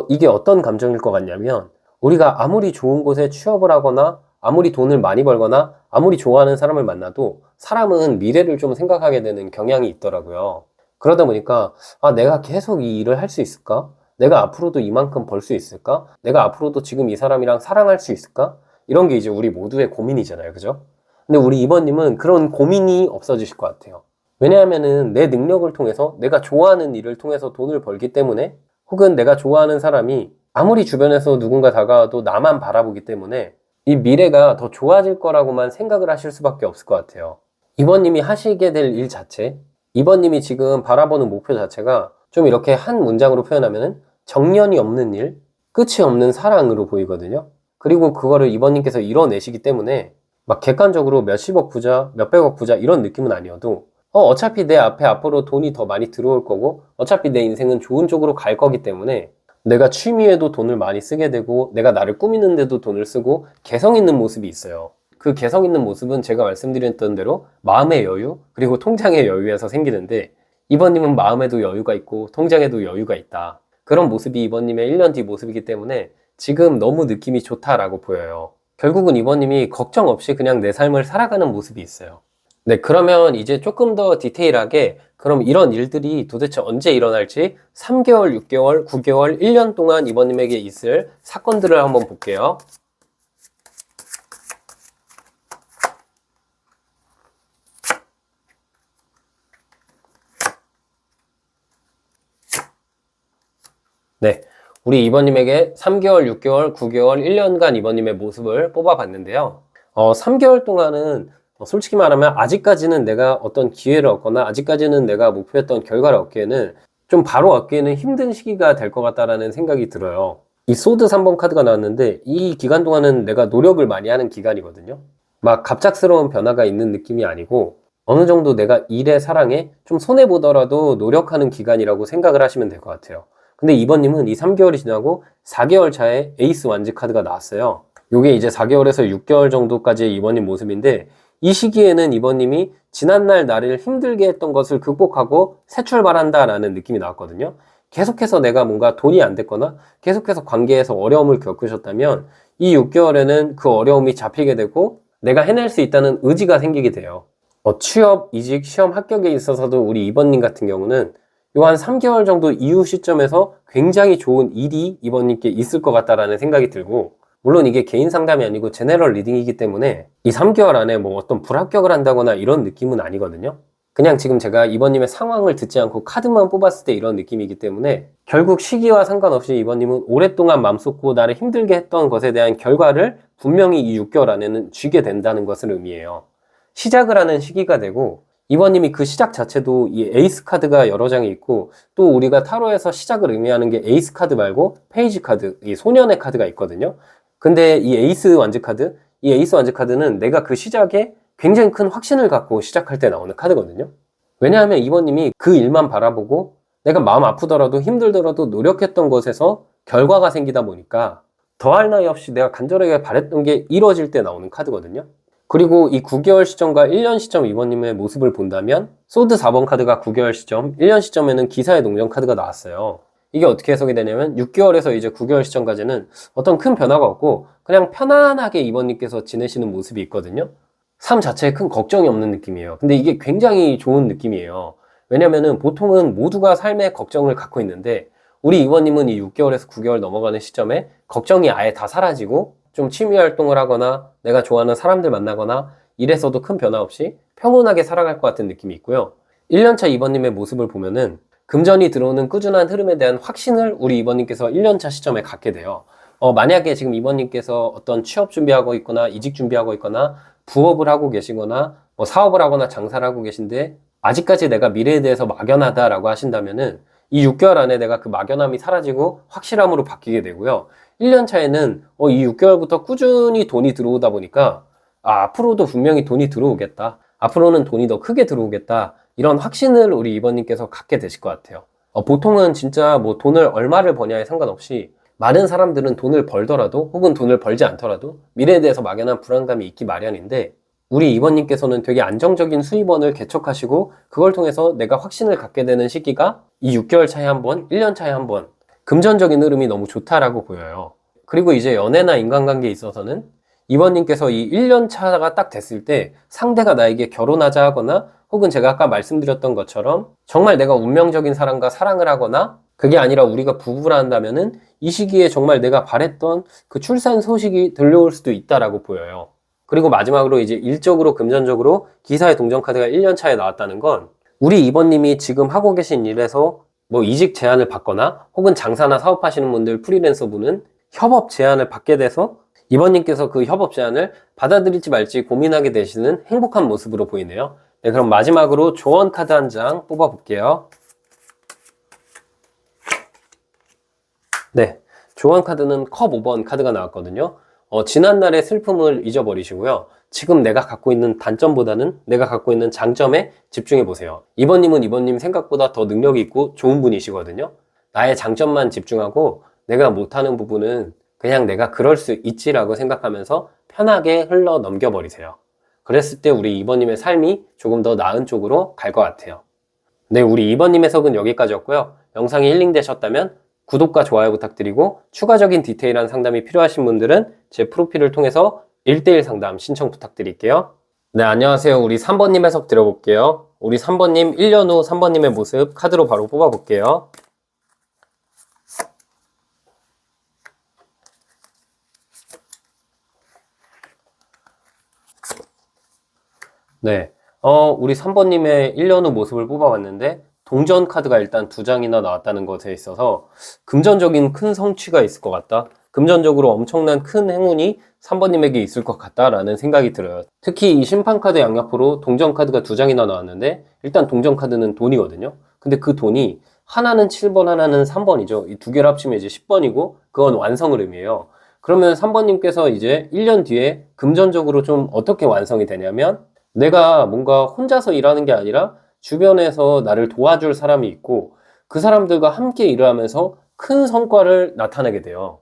[SPEAKER 1] 이게 어떤 감정일 것 같냐면, 우리가 아무리 좋은 곳에 취업을 하거나 아무리 돈을 많이 벌거나 아무리 좋아하는 사람을 만나도 사람은 미래를 좀 생각하게 되는 경향이 있더라고요. 그러다 보니까 내가 계속 이 일을 할 수 있을까? 내가 앞으로도 이만큼 벌 수 있을까? 내가 앞으로도 지금 이 사람이랑 사랑할 수 있을까? 이런 게 이제 우리 모두의 고민이잖아요. 그죠? 근데 우리 이번님은 그런 고민이 없어지실 것 같아요. 왜냐하면은 내 능력을 통해서 내가 좋아하는 일을 통해서 돈을 벌기 때문에, 혹은 내가 좋아하는 사람이 아무리 주변에서 누군가 다가와도 나만 바라보기 때문에 이 미래가 더 좋아질 거라고만 생각을 하실 수밖에 없을 것 같아요. 이번님이 하시게 될 일 자체, 이번님이 지금 바라보는 목표 자체가 좀 이렇게 한 문장으로 표현하면은 정년이 없는 일, 끝이 없는 사랑으로 보이거든요. 그리고 그거를 이번님께서 이뤄내시기 때문에 막 객관적으로 몇십억 부자, 몇백억 부자 이런 느낌은 아니어도 어차피 내 앞에 앞으로 돈이 더 많이 들어올 거고 어차피 내 인생은 좋은 쪽으로 갈 거기 때문에 내가 취미에도 돈을 많이 쓰게 되고 내가 나를 꾸미는 데도 돈을 쓰고 개성 있는 모습이 있어요. 그 개성 있는 모습은 제가 말씀드렸던 대로 마음의 여유 그리고 통장의 여유에서 생기는데, 이번님은 마음에도 여유가 있고 통장에도 여유가 있다. 그런 모습이 이번님의 1년 뒤 모습이기 때문에 지금 너무 느낌이 좋다라고 보여요. 결국은 이번님이 걱정 없이 그냥 내 삶을 살아가는 모습이 있어요. 네, 그러면 이제 조금 더 디테일하게 그럼 이런 일들이 도대체 언제 일어날지 3개월, 6개월, 9개월, 1년 동안 이번님에게 있을 사건들을 한번 볼게요. 네, 우리 이번님에게 3개월, 6개월, 9개월, 1년간 이번님의 모습을 뽑아봤는데요. 3개월 동안은 솔직히 말하면 아직까지는 내가 어떤 기회를 얻거나 아직까지는 내가 목표했던 결과를 얻기에는 좀 바로 얻기에는 힘든 시기가 될 것 같다라는 생각이 들어요. 이 소드 3번 카드가 나왔는데 이 기간 동안은 내가 노력을 많이 하는 기간이거든요. 막 갑작스러운 변화가 있는 느낌이 아니고 어느 정도 내가 일에 사랑에 좀 손해보더라도 노력하는 기간이라고 생각을 하시면 될 것 같아요. 근데 이번님은 이 3개월이 지나고 4개월 차에 에이스 완즈 카드가 나왔어요. 요게 이제 4개월에서 6개월 정도까지의 이번님 모습인데 이 시기에는 이번님이 지난날 나를 힘들게 했던 것을 극복하고 새 출발한다라는 느낌이 나왔거든요. 계속해서 내가 뭔가 돈이 안 됐거나 계속해서 관계에서 어려움을 겪으셨다면 이 6개월에는 그 어려움이 잡히게 되고 내가 해낼 수 있다는 의지가 생기게 돼요. 취업, 이직, 시험 합격에 있어서도 우리 이번님 같은 경우는 요 한 3개월 정도 이후 시점에서 굉장히 좋은 일이 이번님께 있을 것 같다라는 생각이 들고, 물론 이게 개인 상담이 아니고 제너럴 리딩이기 때문에 이 3개월 안에 뭐 어떤 불합격을 한다거나 이런 느낌은 아니거든요. 그냥 지금 제가 이번님의 상황을 듣지 않고 카드만 뽑았을 때 이런 느낌이기 때문에 결국 시기와 상관없이 이번님은 오랫동안 맘쏟고 나를 힘들게 했던 것에 대한 결과를 분명히 이 6개월 안에는 쥐게 된다는 것을 의미해요. 시작을 하는 시기가 되고 이번님이 그 시작 자체도 이 에이스 카드가 여러 장이 있고 또 우리가 타로에서 시작을 의미하는 게 에이스 카드 말고 페이지 카드, 이 소년의 카드가 있거든요. 근데 이 에이스 완즈 카드, 이 에이스 완즈 카드는 내가 그 시작에 굉장히 큰 확신을 갖고 시작할 때 나오는 카드거든요. 왜냐하면 이번님이 그 일만 바라보고 내가 마음 아프더라도 힘들더라도 노력했던 것에서 결과가 생기다 보니까 더할 나위 없이 내가 간절하게 바랬던 게 이루어질 때 나오는 카드거든요. 그리고 이 9개월 시점과 1년 시점 이번님의 모습을 본다면 소드 4번 카드가 9개월 시점, 1년 시점에는 기사의 동전 카드가 나왔어요. 이게 어떻게 해석이 되냐면 6개월에서 이제 9개월 시점까지는 어떤 큰 변화가 없고 그냥 편안하게 이번님께서 지내시는 모습이 있거든요. 삶 자체에 큰 걱정이 없는 느낌이에요. 근데 이게 굉장히 좋은 느낌이에요. 왜냐면은 보통은 모두가 삶에 걱정을 갖고 있는데 우리 이번님은 이 6개월에서 9개월 넘어가는 시점에 걱정이 아예 다 사라지고 좀 취미 활동을 하거나 내가 좋아하는 사람들 만나거나 일에서도 큰 변화 없이 평온하게 살아갈 것 같은 느낌이 있고요. 1년차 이번님의 모습을 보면은 금전이 들어오는 꾸준한 흐름에 대한 확신을 우리 이번님께서 1년차 시점에 갖게 돼요. 만약에 지금 이번님께서 어떤 취업 준비하고 있거나 이직 준비하고 있거나 부업을 하고 계시거나 뭐 사업을 하거나 장사를 하고 계신데 아직까지 내가 미래에 대해서 막연하다라고 하신다면은 이 6개월 안에 내가 그 막연함이 사라지고 확실함으로 바뀌게 되고요. 1년 차에는 이 6개월부터 꾸준히 돈이 들어오다 보니까 앞으로도 분명히 돈이 들어오겠다. 앞으로는 돈이 더 크게 들어오겠다. 이런 확신을 우리 이번님께서 갖게 되실 것 같아요. 보통은 진짜 뭐 돈을 얼마를 버냐에 상관없이 많은 사람들은 돈을 벌더라도 혹은 돈을 벌지 않더라도 미래에 대해서 막연한 불안감이 있기 마련인데 우리 이번님께서는 되게 안정적인 수입원을 개척하시고 그걸 통해서 내가 확신을 갖게 되는 시기가 이 6개월 차에 한 번, 1년 차에 한 번 금전적인 흐름이 너무 좋다라고 보여요. 그리고 이제 연애나 인간관계에 있어서는 이번님께서 이 1년 차가 딱 됐을 때 상대가 나에게 결혼하자 하거나 혹은 제가 아까 말씀드렸던 것처럼 정말 내가 운명적인 사람과 사랑을 하거나 그게 아니라 우리가 부부라 한다면은 이 시기에 정말 내가 바랬던 그 출산 소식이 들려올 수도 있다라고 보여요. 그리고 마지막으로 이제 일적으로 금전적으로 기사의 동전 카드가 1년 차에 나왔다는 건 우리 이번님이 지금 하고 계신 일에서 뭐 이직 제안을 받거나 혹은 장사나 사업하시는 분들 프리랜서 분은 협업 제안을 받게 돼서 이번님께서 그 협업 제안을 받아들일지 말지 고민하게 되시는 행복한 모습으로 보이네요. 네, 그럼 마지막으로 조언 카드 한 장 뽑아 볼게요. 네, 조언 카드는 컵 5번 카드가 나왔거든요. 지난날의 슬픔을 잊어버리시고요. 지금 내가 갖고 있는 단점보다는 내가 갖고 있는 장점에 집중해 보세요. 이번님은 이번님 생각보다 더 능력이 있고 좋은 분이시거든요. 나의 장점만 집중하고 내가 못하는 부분은 그냥 내가 그럴 수 있지라고 생각하면서 편하게 흘러 넘겨버리세요. 그랬을 때 우리 이번님의 삶이 조금 더 나은 쪽으로 갈 것 같아요. 네, 우리 이번님의 해석은 여기까지였고요. 영상이 힐링되셨다면 구독과 좋아요 부탁드리고 추가적인 디테일한 상담이 필요하신 분들은 제 프로필을 통해서 1대1 상담 신청 부탁드릴게요. 네, 안녕하세요. 우리 3번님 해석 드려볼게요. 우리 3번님 1년 후 3번님의 모습 카드로 바로 뽑아볼게요. 네, 우리 3번님의 1년 후 모습을 뽑아봤는데 동전 카드가 일단 2장이나 나왔다는 것에 있어서 금전적인 큰 성취가 있을 것 같다. 금전적으로 엄청난 큰 행운이 3번님에게 있을 것 같다라는 생각이 들어요. 특히 이 심판카드 양옆으로 동전카드가 두 장이나 나왔는데 일단 동전카드는 돈이거든요. 근데 그 돈이 하나는 7번, 하나는 3번이죠. 이 두 개를 합치면 이제 10번이고 그건 완성을 의미해요. 그러면 3번님께서 이제 1년 뒤에 금전적으로 좀 어떻게 완성이 되냐면 내가 뭔가 혼자서 일하는 게 아니라 주변에서 나를 도와줄 사람이 있고 그 사람들과 함께 일을 하면서 큰 성과를 나타내게 돼요.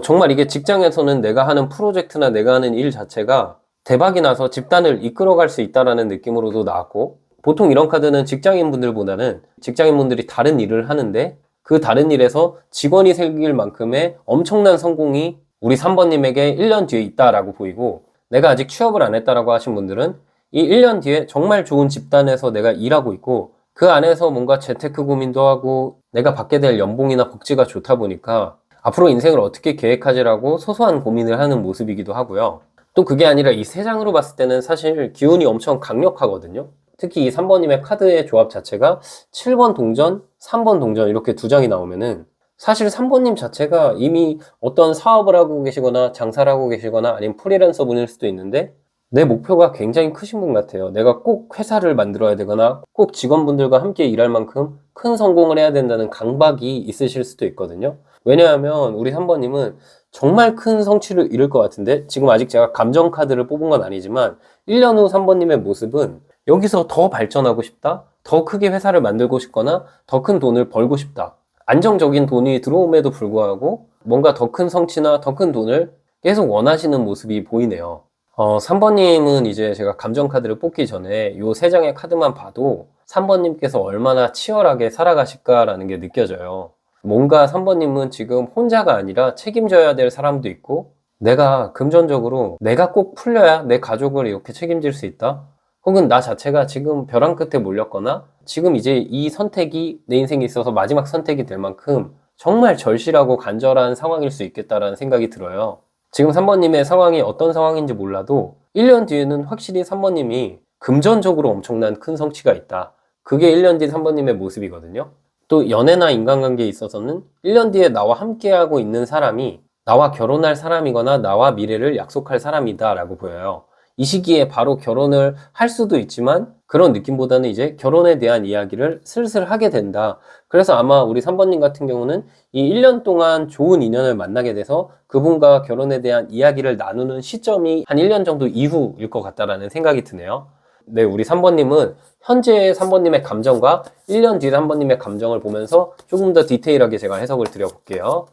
[SPEAKER 1] 정말 이게 직장에서는 내가 하는 프로젝트나 내가 하는 일 자체가 대박이 나서 집단을 이끌어갈 수 있다라는 느낌으로도 나왔고, 보통 이런 카드는 직장인분들보다는 직장인분들이 다른 일을 하는데 그 다른 일에서 직원이 생길 만큼의 엄청난 성공이 우리 3번님에게 1년 뒤에 있다라고 보이고, 내가 아직 취업을 안 했다라고 하신 분들은 이 1년 뒤에 정말 좋은 집단에서 내가 일하고 있고 그 안에서 뭔가 재테크 고민도 하고 내가 받게 될 연봉이나 복지가 좋다 보니까 앞으로 인생을 어떻게 계획하지라고 소소한 고민을 하는 모습이기도 하고요. 또 그게 아니라 이 세 장으로 봤을 때는 사실 기운이 엄청 강력하거든요. 특히 이 3번님의 카드의 조합 자체가 7번 동전, 3번 동전 이렇게 두 장이 나오면은 사실 3번님 자체가 이미 어떤 사업을 하고 계시거나 장사를 하고 계시거나 아니면 프리랜서 분일 수도 있는데 내 목표가 굉장히 크신 분 같아요. 내가 꼭 회사를 만들어야 되거나 꼭 직원분들과 함께 일할 만큼 큰 성공을 해야 된다는 강박이 있으실 수도 있거든요. 왜냐하면 우리 3번님은 정말 큰 성취를 이룰 것 같은데 지금 아직 제가 감정 카드를 뽑은 건 아니지만 1년 후 3번님의 모습은 여기서 더 발전하고 싶다? 더 크게 회사를 만들고 싶거나 더 큰 돈을 벌고 싶다. 안정적인 돈이 들어옴에도 불구하고 뭔가 더 큰 성취나 더 큰 돈을 계속 원하시는 모습이 보이네요. 3번님은 이제 제가 감정카드를 뽑기 전에 요 세 장의 카드만 봐도 3번님께서 얼마나 치열하게 살아가실까라는 게 느껴져요. 뭔가 3번님은 지금 혼자가 아니라 책임져야 될 사람도 있고 내가 금전적으로 내가 꼭 풀려야 내 가족을 이렇게 책임질 수 있다? 혹은 나 자체가 지금 벼랑 끝에 몰렸거나 지금 이제 이 선택이 내 인생에 있어서 마지막 선택이 될 만큼 정말 절실하고 간절한 상황일 수 있겠다라는 생각이 들어요. 지금 3번님의 상황이 어떤 상황인지 몰라도 1년 뒤에는 확실히 3번님이 금전적으로 엄청난 큰 성취가 있다. 그게 1년 뒤 3번님의 모습이거든요. 또 연애나 인간관계에 있어서는 1년 뒤에 나와 함께하고 있는 사람이 나와 결혼할 사람이거나 나와 미래를 약속할 사람이다 라고 보여요. 이 시기에 바로 결혼을 할 수도 있지만 그런 느낌보다는 이제 결혼에 대한 이야기를 슬슬 하게 된다. 그래서 아마 우리 3번님 같은 경우는 이 1년 동안 좋은 인연을 만나게 돼서 그분과 결혼에 대한 이야기를 나누는 시점이 한 1년 정도 이후일 것 같다라는 생각이 드네요. 네, 우리 3번님은 현재 3번님의 감정과 1년 뒤 3번님의 감정을 보면서 조금 더 디테일하게 제가 해석을 드려볼게요.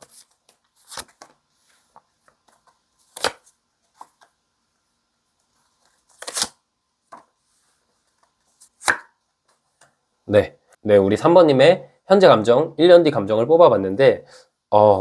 [SPEAKER 1] 네, 우리 3번님의 현재 감정, 1년 뒤 감정을 뽑아봤는데,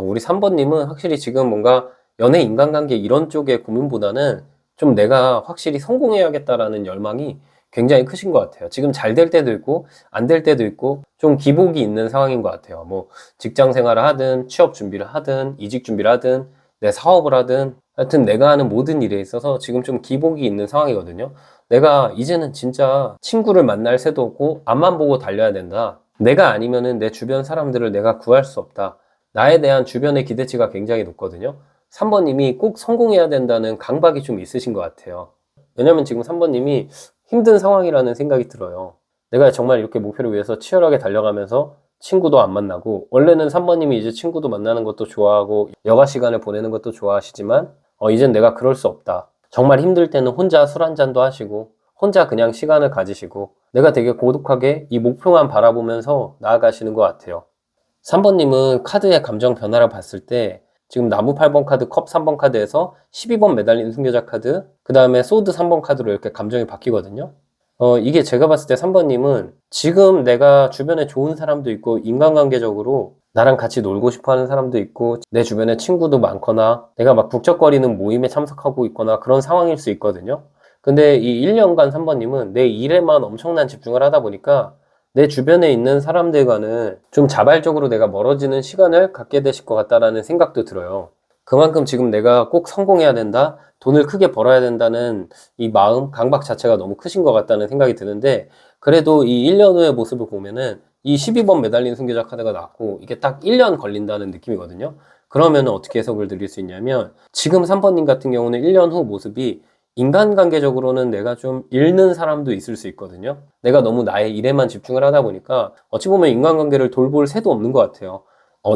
[SPEAKER 1] 우리 3번님은 확실히 지금 뭔가 연애, 인간관계 이런 쪽의 고민보다는 좀 내가 확실히 성공해야겠다라는 열망이 굉장히 크신 것 같아요. 지금 잘 될 때도 있고, 안 될 때도 있고, 좀 기복이 있는 상황인 것 같아요. 뭐, 직장 생활을 하든, 취업 준비를 하든, 이직 준비를 하든, 내 사업을 하든, 하여튼 내가 하는 모든 일에 있어서 지금 좀 기복이 있는 상황이거든요. 내가 이제는 진짜 친구를 만날 새도 없고 앞만 보고 달려야 된다. 내가 아니면은 내 주변 사람들을 내가 구할 수 없다. 나에 대한 주변의 기대치가 굉장히 높거든요. 3번님이 꼭 성공해야 된다는 강박이 좀 있으신 것 같아요. 왜냐면 지금 3번님이 힘든 상황이라는 생각이 들어요. 내가 정말 이렇게 목표를 위해서 치열하게 달려가면서 친구도 안 만나고, 원래는 3번님이 이제 친구도 만나는 것도 좋아하고 여가 시간을 보내는 것도 좋아하시지만 이젠 내가 그럴 수 없다. 정말 힘들 때는 혼자 술 한잔도 하시고 혼자 그냥 시간을 가지시고 내가 되게 고독하게 이 목표만 바라보면서 나아가시는 것 같아요. 3번님은 카드의 감정 변화를 봤을 때 지금 나무 8번 카드, 컵 3번 카드에서 12번 매달린 순교자 카드, 그 다음에 소드 3번 카드로 이렇게 감정이 바뀌거든요. 이게 제가 봤을 때 3번님은 지금 내가 주변에 좋은 사람도 있고 인간관계적으로 나랑 같이 놀고 싶어 하는 사람도 있고 내 주변에 친구도 많거나 내가 막 북적거리는 모임에 참석하고 있거나 그런 상황일 수 있거든요. 근데 이 1년간 3번님은 내 일에만 엄청난 집중을 하다 보니까 내 주변에 있는 사람들과는 좀 자발적으로 내가 멀어지는 시간을 갖게 되실 것 같다라는 생각도 들어요. 그만큼 지금 내가 꼭 성공해야 된다, 돈을 크게 벌어야 된다는 이 마음, 강박 자체가 너무 크신 것 같다는 생각이 드는데, 그래도 이 1년 후의 모습을 보면은 이 12번 매달린 순교자 카드가 나왔고 이게 딱 1년 걸린다는 느낌이거든요. 그러면 어떻게 해석을 드릴 수 있냐면 지금 3번님 같은 경우는 1년 후 모습이 인간관계적으로는 내가 좀 잃는 사람도 있을 수 있거든요. 내가 너무 나의 일에만 집중을 하다 보니까 어찌 보면 인간관계를 돌볼 새도 없는 것 같아요.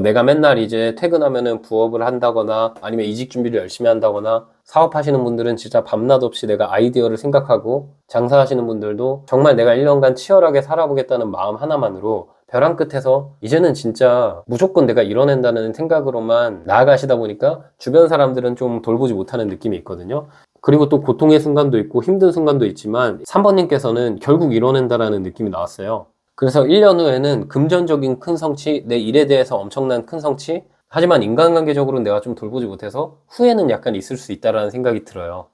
[SPEAKER 1] 내가 맨날 이제 퇴근하면은 부업을 한다거나 아니면 이직 준비를 열심히 한다거나 사업하시는 분들은 진짜 밤낮 없이 내가 아이디어를 생각하고 장사하시는 분들도 정말 내가 1년간 치열하게 살아보겠다는 마음 하나만으로 벼랑 끝에서 이제는 진짜 무조건 내가 이뤄낸다는 생각으로만 나아가시다 보니까 주변 사람들은 좀 돌보지 못하는 느낌이 있거든요. 그리고 또 고통의 순간도 있고 힘든 순간도 있지만 3번님께서는 결국 이뤄낸다라는 느낌이 나왔어요. 그래서 1년 후에는 금전적인 큰 성취, 내 일에 대해서 엄청난 큰 성취, 하지만 인간관계적으로 내가 좀 돌보지 못해서 후회는 약간 있을 수 있다라는 생각이 들어요.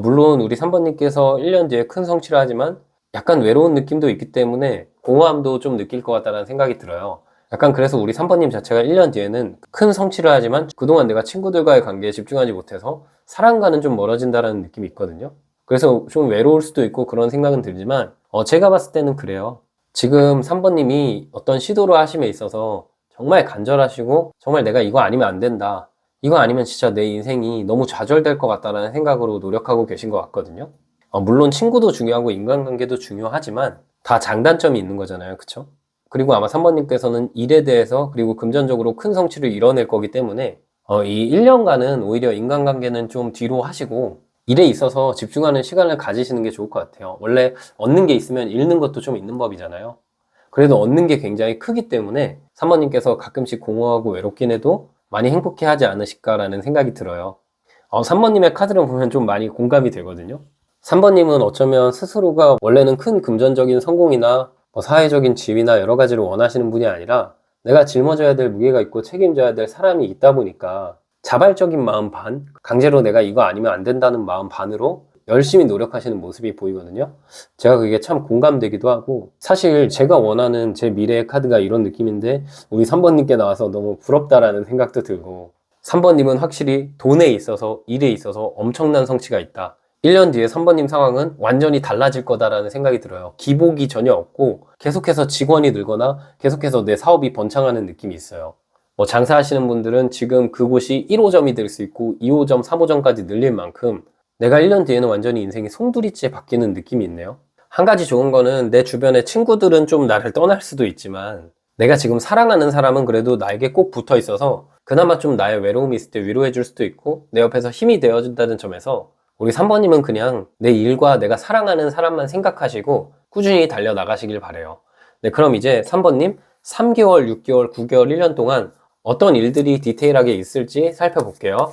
[SPEAKER 1] 물론 우리 3번님께서 1년 뒤에 큰 성취를 하지만 약간 외로운 느낌도 있기 때문에 공허함도 좀 느낄 것 같다는 생각이 들어요. 약간 그래서 우리 3번님 자체가 1년 뒤에는 큰 성취를 하지만 그동안 내가 친구들과의 관계에 집중하지 못해서 사랑과는 좀 멀어진다라는 느낌이 있거든요. 그래서 좀 외로울 수도 있고 그런 생각은 들지만 제가 봤을 때는 그래요. 지금 3번님이 어떤 시도를 하심에 있어서 정말 간절하시고 정말 내가 이거 아니면 안 된다. 이거 아니면 진짜 내 인생이 너무 좌절될 것 같다라는 생각으로 노력하고 계신 것 같거든요. 물론 친구도 중요하고 인간관계도 중요하지만 다 장단점이 있는 거잖아요. 그쵸? 그리고 아마 3번님께서는 일에 대해서 그리고 금전적으로 큰 성취를 이뤄낼 거기 때문에 이 1년간은 오히려 인간관계는 좀 뒤로 하시고 일에 있어서 집중하는 시간을 가지시는 게 좋을 것 같아요. 원래 얻는 게 있으면 잃는 것도 좀 있는 법이잖아요. 그래도 얻는 게 굉장히 크기 때문에 3번님께서 가끔씩 공허하고 외롭긴 해도 많이 행복해 하지 않으실까라는 생각이 들어요. 3번님의 카드를 보면 좀 많이 공감이 되거든요. 3번님은 어쩌면 스스로가 원래는 큰 금전적인 성공이나 사회적인 지위나 여러 가지를 원하시는 분이 아니라 내가 짊어져야 될 무게가 있고 책임져야 될 사람이 있다 보니까 자발적인 마음 반, 강제로 내가 이거 아니면 안 된다는 마음 반으로 열심히 노력하시는 모습이 보이거든요. 제가 그게 참 공감되기도 하고 사실 제가 원하는 제 미래의 카드가 이런 느낌인데 우리 3번님께 나와서 너무 부럽다라는 생각도 들고 3번님은 확실히 돈에 있어서 일에 있어서 엄청난 성취가 있다. 1년 뒤에 3번님 상황은 완전히 달라질 거다라는 생각이 들어요. 기복이 전혀 없고 계속해서 직원이 늘거나 계속해서 내 사업이 번창하는 느낌이 있어요. 장사하시는 분들은 지금 그곳이 1호점이 될 수 있고 2호점, 3호점까지 늘릴 만큼 내가 1년 뒤에는 완전히 인생이 송두리째 바뀌는 느낌이 있네요. 한 가지 좋은 거는 내 주변의 친구들은 좀 나를 떠날 수도 있지만 내가 지금 사랑하는 사람은 그래도 나에게 꼭 붙어 있어서 그나마 좀 나의 외로움이 있을 때 위로해 줄 수도 있고 내 옆에서 힘이 되어준다는 점에서 우리 3번님은 그냥 내 일과 내가 사랑하는 사람만 생각하시고 꾸준히 달려나가시길 바래요. 네, 그럼 이제 3번님 3개월, 6개월, 9개월, 1년 동안 어떤 일들이 디테일하게 있을지 살펴볼게요.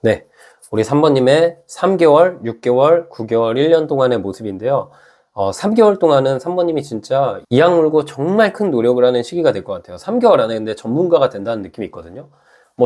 [SPEAKER 1] 네, 우리 3번님의 3개월, 6개월, 9개월, 1년 동안의 모습인데요. 3개월 동안은 3번님이 진짜 이악 물고 정말 큰 노력을 하는 시기가 될 것 같아요. 3개월 안에 근데 전문가가 된다는 느낌이 있거든요.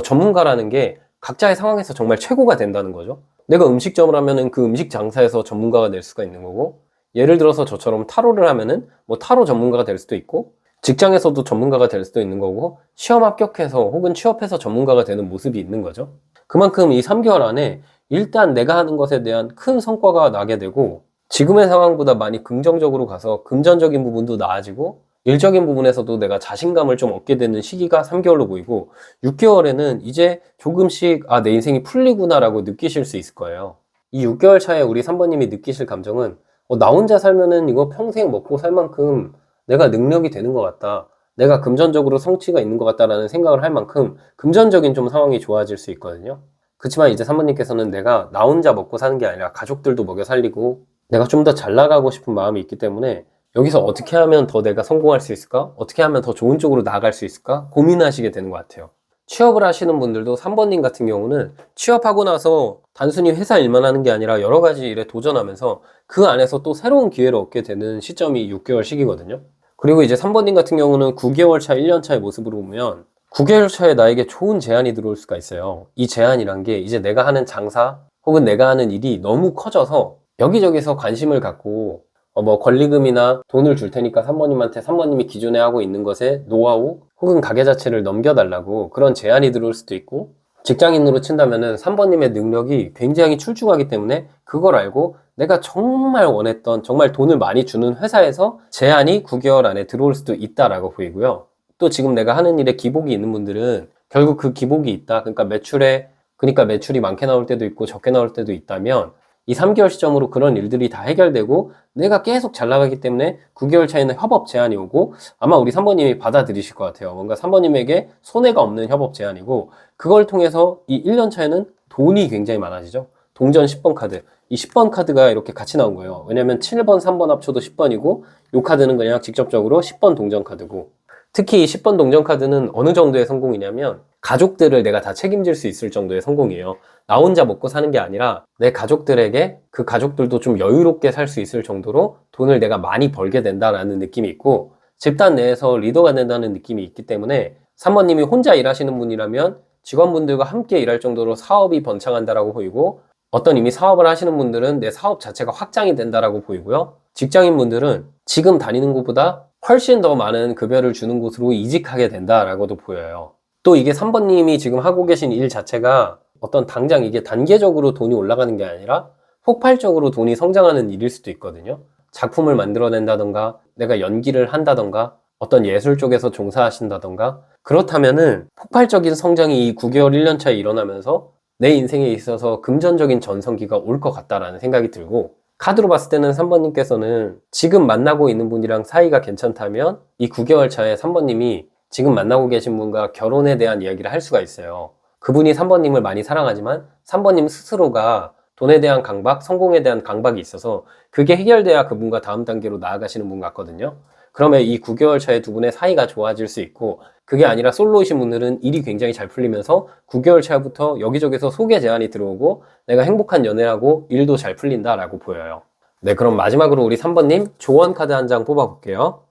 [SPEAKER 1] 전문가라는 게 각자의 상황에서 정말 최고가 된다는 거죠. 내가 음식점을 하면은 그 음식 장사에서 전문가가 될 수가 있는 거고, 예를 들어서 저처럼 타로를 하면은 타로 전문가가 될 수도 있고, 직장에서도 전문가가 될 수도 있는 거고, 시험 합격해서 혹은 취업해서 전문가가 되는 모습이 있는 거죠. 그만큼 이 3개월 안에 일단 내가 하는 것에 대한 큰 성과가 나게 되고 지금의 상황보다 많이 긍정적으로 가서 금전적인 부분도 나아지고 일적인 부분에서도 내가 자신감을 좀 얻게 되는 시기가 3개월로 보이고 6개월에는 이제 조금씩 내 인생이 풀리구나 라고 느끼실 수 있을 거예요. 이 6개월 차에 우리 3번님이 느끼실 감정은 나 혼자 살면은 이거 평생 먹고 살 만큼 내가 능력이 되는 것 같다. 내가 금전적으로 성취가 있는 것 같다라는 생각을 할 만큼 금전적인 좀 상황이 좋아질 수 있거든요. 그렇지만 이제 3번님께서는 내가 나 혼자 먹고 사는 게 아니라 가족들도 먹여 살리고 내가 좀 더 잘 나가고 싶은 마음이 있기 때문에 여기서 어떻게 하면 더 내가 성공할 수 있을까? 어떻게 하면 더 좋은 쪽으로 나아갈 수 있을까? 고민하시게 되는 것 같아요. 취업을 하시는 분들도 3번님 같은 경우는 취업하고 나서 단순히 회사 일만 하는 게 아니라 여러 가지 일에 도전하면서 그 안에서 또 새로운 기회를 얻게 되는 시점이 6개월 시기거든요. 그리고 이제 3번님 같은 경우는 9개월 차, 1년 차의 모습으로 보면 9개월 차에 나에게 좋은 제안이 들어올 수가 있어요. 이 제안이란 게 이제 내가 하는 장사 혹은 내가 하는 일이 너무 커져서 여기저기서 관심을 갖고 권리금이나 돈을 줄 테니까 3번님한테 3번님이 기존에 하고 있는 것에 노하우 혹은 가게 자체를 넘겨달라고 그런 제안이 들어올 수도 있고 직장인으로 친다면은 3번님의 능력이 굉장히 출중하기 때문에 그걸 알고 내가 정말 원했던 정말 돈을 많이 주는 회사에서 제안이 9개월 안에 들어올 수도 있다라고 보이고요. 또 지금 내가 하는 일에 기복이 있는 분들은 결국 그 기복이 있다. 그러니까 매출이 많게 나올 때도 있고 적게 나올 때도 있다면 이 3개월 시점으로 그런 일들이 다 해결되고 내가 계속 잘 나가기 때문에 9개월 차에는 협업 제안이 오고 아마 우리 3번님이 받아들이실 것 같아요. 뭔가 3번님에게 손해가 없는 협업 제안이고 그걸 통해서 이 1년 차에는 돈이 굉장히 많아지죠. 동전 10번 카드. 이 10번 카드가 이렇게 같이 나온 거예요. 왜냐면 7번, 3번 합쳐도 10번이고 이 카드는 그냥 직접적으로 10번 동전 카드고 특히 이 10번 동전 카드는 어느 정도의 성공이냐면 가족들을 내가 다 책임질 수 있을 정도의 성공이에요. 나 혼자 먹고 사는 게 아니라 내 가족들에게 그 가족들도 좀 여유롭게 살 수 있을 정도로 돈을 내가 많이 벌게 된다라는 느낌이 있고 집단 내에서 리더가 된다는 느낌이 있기 때문에 3번님이 혼자 일하시는 분이라면 직원분들과 함께 일할 정도로 사업이 번창한다라고 보이고 어떤 이미 사업을 하시는 분들은 내 사업 자체가 확장이 된다라고 보이고요. 직장인 분들은 지금 다니는 곳보다 훨씬 더 많은 급여를 주는 곳으로 이직하게 된다라고도 보여요. 또 이게 3번님이 지금 하고 계신 일 자체가 어떤 당장 이게 단계적으로 돈이 올라가는 게 아니라 폭발적으로 돈이 성장하는 일일 수도 있거든요. 작품을 만들어낸다던가 내가 연기를 한다던가 어떤 예술 쪽에서 종사하신다던가 그렇다면은 폭발적인 성장이 이 9개월 1년 차에 일어나면서 내 인생에 있어서 금전적인 전성기가 올 것 같다라는 생각이 들고 카드로 봤을 때는 3번님께서는 지금 만나고 있는 분이랑 사이가 괜찮다면 이 9개월 차에 3번님이 지금 만나고 계신 분과 결혼에 대한 이야기를 할 수가 있어요. 그분이 3번님을 많이 사랑하지만 3번님 스스로가 돈에 대한 강박, 성공에 대한 강박이 있어서 그게 해결돼야 그분과 다음 단계로 나아가시는 분 같거든요. 그러면 이 9개월 차에 두 분의 사이가 좋아질 수 있고 그게 아니라 솔로이신 분들은 일이 굉장히 잘 풀리면서 9개월 차부터 여기저기서 소개 제안이 들어오고 내가 행복한 연애하고 일도 잘 풀린다라고 보여요. 네, 그럼 마지막으로 우리 3번님 조언 카드 한 장 뽑아볼게요.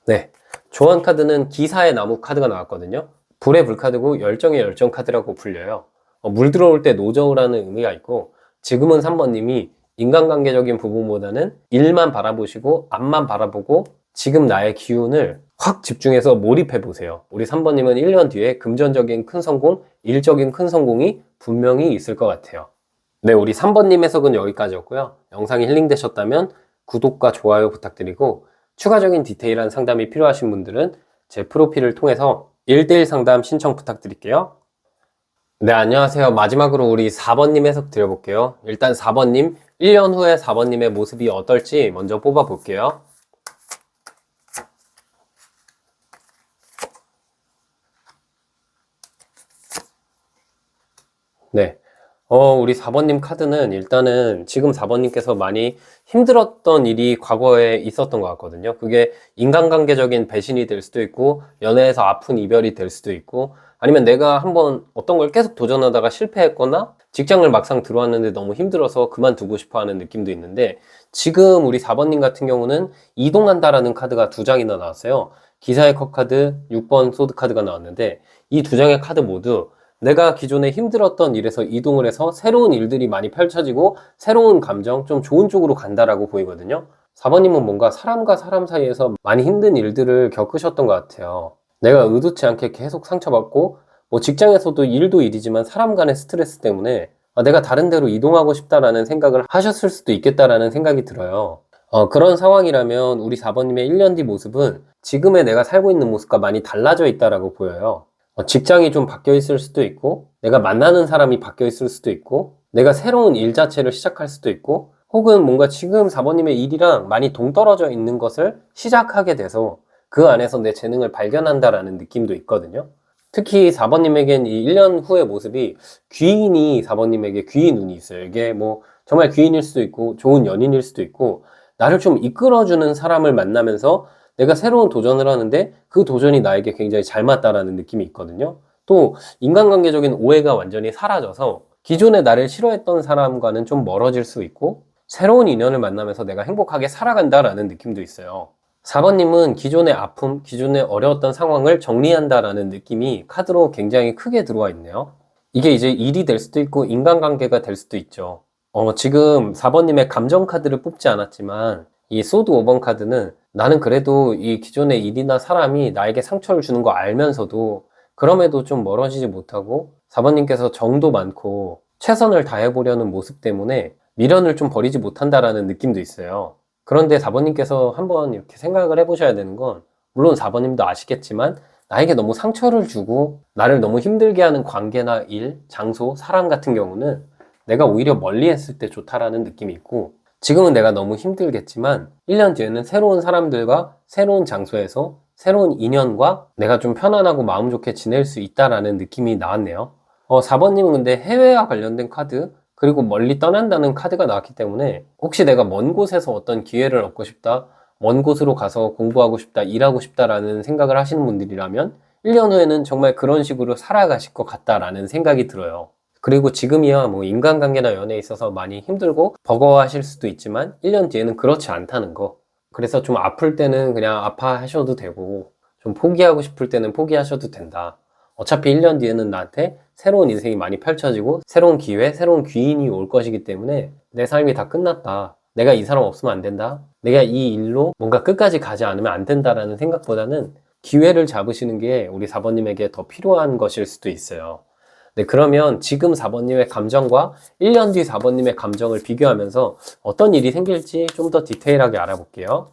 [SPEAKER 1] 네, 조언 카드는 기사의 나무 카드가 나왔거든요. 불의 불 카드고 열정의 열정 카드라고 불려요. 물 들어올 때 노정을 하는 의미가 있고 지금은 3번님이 인간관계적인 부분보다는 일만 바라보시고 앞만 바라보고 지금 나의 기운을 확 집중해서 몰입해 보세요. 우리 3번님은 1년 뒤에 금전적인 큰 성공, 일적인 큰 성공이 분명히 있을 것 같아요. 네, 우리 3번님 해석은 여기까지였고요. 영상이 힐링되셨다면 구독과 좋아요 부탁드리고 추가적인 디테일한 상담이 필요하신 분들은 제 프로필을 통해서 1대1 상담 신청 부탁드릴게요. 네, 안녕하세요. 마지막으로 우리 4번님 해석 드려볼게요. 일단 4번님, 1년 후에 4번님의 모습이 어떨지 먼저 뽑아볼게요. 네. 우리 4번님 카드는 일단은 지금 4번님께서 많이 힘들었던 일이 과거에 있었던 것 같거든요. 그게 인간관계적인 배신이 될 수도 있고, 연애에서 아픈 이별이 될 수도 있고, 아니면 내가 한번 어떤 걸 계속 도전하다가 실패했거나, 직장을 막상 들어왔는데 너무 힘들어서 그만두고 싶어 하는 느낌도 있는데, 지금 우리 4번님 같은 경우는 이동한다라는 카드가 두 장이나 나왔어요. 기사의 컵 카드, 6번 소드 카드가 나왔는데, 이 두 장의 카드 모두 내가 기존에 힘들었던 일에서 이동을 해서 새로운 일들이 많이 펼쳐지고 새로운 감정, 좀 좋은 쪽으로 간다라고 보이거든요. 4번님은 뭔가 사람과 사람 사이에서 많이 힘든 일들을 겪으셨던 것 같아요. 내가 의도치 않게 계속 상처받고 뭐 직장에서도 일도 일이지만 사람 간의 스트레스 때문에 내가 다른 데로 이동하고 싶다라는 생각을 하셨을 수도 있겠다라는 생각이 들어요. 그런 상황이라면 우리 4번님의 1년 뒤 모습은 지금의 내가 살고 있는 모습과 많이 달라져 있다라고 보여요. 직장이 좀 바뀌어 있을 수도 있고, 내가 만나는 사람이 바뀌어 있을 수도 있고, 내가 새로운 일 자체를 시작할 수도 있고, 혹은 뭔가 지금 4번님의 일이랑 많이 동떨어져 있는 것을 시작하게 돼서 그 안에서 내 재능을 발견한다라는 느낌도 있거든요. 특히 4번님에겐 이 1년 후의 모습이 귀인이 4번님에게 귀인 운이 있어요. 이게 뭐 정말 귀인일 수도 있고, 좋은 연인일 수도 있고, 나를 좀 이끌어주는 사람을 만나면서 내가 새로운 도전을 하는데 그 도전이 나에게 굉장히 잘 맞다라는 느낌이 있거든요. 또 인간관계적인 오해가 완전히 사라져서 기존에 나를 싫어했던 사람과는 좀 멀어질 수 있고 새로운 인연을 만나면서 내가 행복하게 살아간다라는 느낌도 있어요. 4번님은 기존의 아픔, 기존의 어려웠던 상황을 정리한다라는 느낌이 카드로 굉장히 크게 들어와 있네요. 이게 이제 일이 될 수도 있고 인간관계가 될 수도 있죠. 지금 4번님의 감정 카드를 뽑지 않았지만 이 소드 5번 카드는 나는 그래도 이 기존의 일이나 사람이 나에게 상처를 주는 거 알면서도 그럼에도 좀 멀어지지 못하고 4번님께서 정도 많고 최선을 다해보려는 모습 때문에 미련을 좀 버리지 못한다라는 느낌도 있어요. 그런데 4번님께서 한번 이렇게 생각을 해보셔야 되는 건, 물론 4번님도 아시겠지만 나에게 너무 상처를 주고 나를 너무 힘들게 하는 관계나 일, 장소, 사람 같은 경우는 내가 오히려 멀리 했을 때 좋다라는 느낌이 있고, 지금은 내가 너무 힘들겠지만 1년 뒤에는 새로운 사람들과 새로운 장소에서 새로운 인연과 내가 좀 편안하고 마음 좋게 지낼 수 있다라는 느낌이 나왔네요. 4번님은 근데 해외와 관련된 카드, 그리고 멀리 떠난다는 카드가 나왔기 때문에 혹시 내가 먼 곳에서 어떤 기회를 얻고 싶다, 먼 곳으로 가서 공부하고 싶다, 일하고 싶다라는 생각을 하시는 분들이라면 1년 후에는 정말 그런 식으로 살아가실 것 같다라는 생각이 들어요. 그리고 지금이야 뭐 인간관계나 연애에 있어서 많이 힘들고 버거워하실 수도 있지만 1년 뒤에는 그렇지 않다는 거. 그래서 좀 아플 때는 그냥 아파하셔도 되고 좀 포기하고 싶을 때는 포기하셔도 된다. 어차피 1년 뒤에는 나한테 새로운 인생이 많이 펼쳐지고 새로운 기회, 새로운 귀인이 올 것이기 때문에 내 삶이 다 끝났다. 내가 이 사람 없으면 안 된다. 내가 이 일로 뭔가 끝까지 가지 않으면 안 된다라는 생각보다는 기회를 잡으시는 게 우리 4번님에게 더 필요한 것일 수도 있어요. 네, 그러면 지금 4번님의 감정과 1년 뒤 4번님의 감정을 비교하면서 어떤 일이 생길지 좀 더 디테일하게 알아볼게요.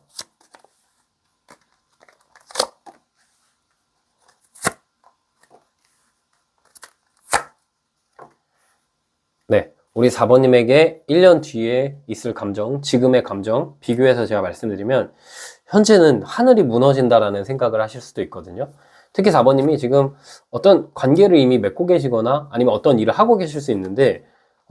[SPEAKER 1] 네, 우리 4번님에게 1년 뒤에 있을 감정, 지금의 감정 비교해서 제가 말씀드리면 현재는 하늘이 무너진다라는 생각을 하실 수도 있거든요. 특히 4번님이 지금 어떤 관계를 이미 맺고 계시거나 아니면 어떤 일을 하고 계실 수 있는데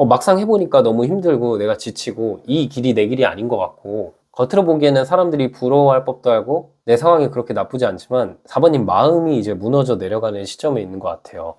[SPEAKER 1] 막상 해보니까 너무 힘들고 내가 지치고 이 길이 내 길이 아닌 것 같고 겉으로 보기에는 사람들이 부러워할 법도 하고 내 상황이 그렇게 나쁘지 않지만 4번님 마음이 이제 무너져 내려가는 시점에 있는 것 같아요.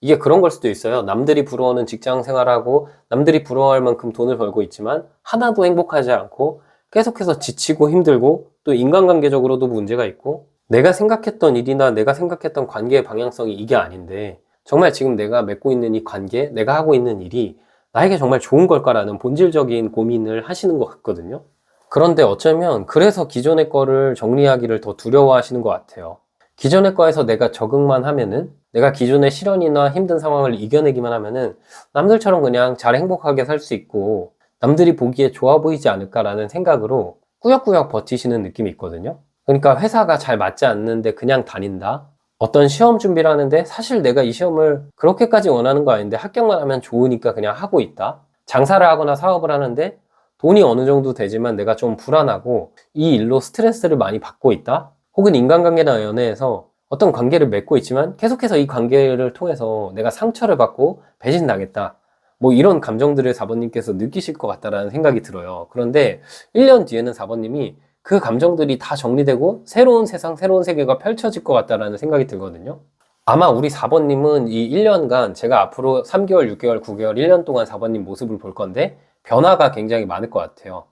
[SPEAKER 1] 이게 그런 걸 수도 있어요. 남들이 부러워하는 직장 생활하고 남들이 부러워할 만큼 돈을 벌고 있지만 하나도 행복하지 않고 계속해서 지치고 힘들고 또 인간관계적으로도 문제가 있고 내가 생각했던 일이나 내가 생각했던 관계의 방향성이 이게 아닌데 정말 지금 내가 맺고 있는 이 관계, 내가 하고 있는 일이 나에게 정말 좋은 걸까라는 본질적인 고민을 하시는 것 같거든요. 그런데 어쩌면 그래서 기존의 거를 정리하기를 더 두려워하시는 것 같아요. 기존의 거에서 내가 적응만 하면은 내가 기존의 시련이나 힘든 상황을 이겨내기만 하면은 남들처럼 그냥 잘 행복하게 살 수 있고 남들이 보기에 좋아 보이지 않을까라는 생각으로 꾸역꾸역 버티시는 느낌이 있거든요. 그러니까 회사가 잘 맞지 않는데 그냥 다닌다. 어떤 시험 준비를 하는데 사실 내가 이 시험을 그렇게까지 원하는 거 아닌데 합격만 하면 좋으니까 그냥 하고 있다. 장사를 하거나 사업을 하는데 돈이 어느 정도 되지만 내가 좀 불안하고 이 일로 스트레스를 많이 받고 있다. 혹은 인간관계나 연애에서 어떤 관계를 맺고 있지만 계속해서 이 관계를 통해서 내가 상처를 받고 배신당했다. 뭐 이런 감정들을 4번님께서 느끼실 것 같다라는 생각이 들어요. 그런데 1년 뒤에는 4번님이 그 감정들이 다 정리되고 새로운 세상, 새로운 세계가 펼쳐질 것 같다라는 생각이 들거든요. 아마 우리 4번님은 이 1년간 제가 앞으로 3개월, 6개월, 9개월, 1년 동안 4번님 모습을 볼 건데 변화가 굉장히 많을 것 같아요.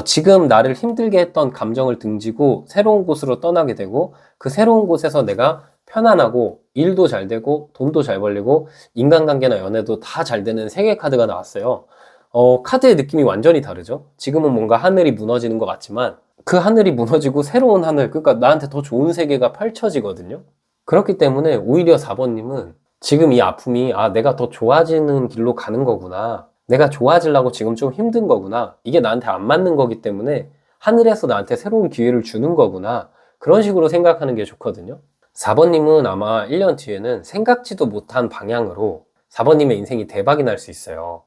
[SPEAKER 1] 지금 나를 힘들게 했던 감정을 등지고 새로운 곳으로 떠나게 되고 그 새로운 곳에서 내가 편안하고 일도 잘 되고 돈도 잘 벌리고 인간관계나 연애도 다 잘 되는 세계 카드가 나왔어요. 카드의 느낌이 완전히 다르죠. 지금은 뭔가 하늘이 무너지는 것 같지만 그 하늘이 무너지고 새로운 하늘, 그러니까 나한테 더 좋은 세계가 펼쳐지거든요. 그렇기 때문에 오히려 4번님은 지금 이 아픔이 내가 더 좋아지는 길로 가는 거구나. 내가 좋아지려고 지금 좀 힘든 거구나. 이게 나한테 안 맞는 거기 때문에 하늘에서 나한테 새로운 기회를 주는 거구나. 그런 식으로 생각하는 게 좋거든요. 4번님은 아마 1년 뒤에는 생각지도 못한 방향으로 4번님의 인생이 대박이 날 수 있어요.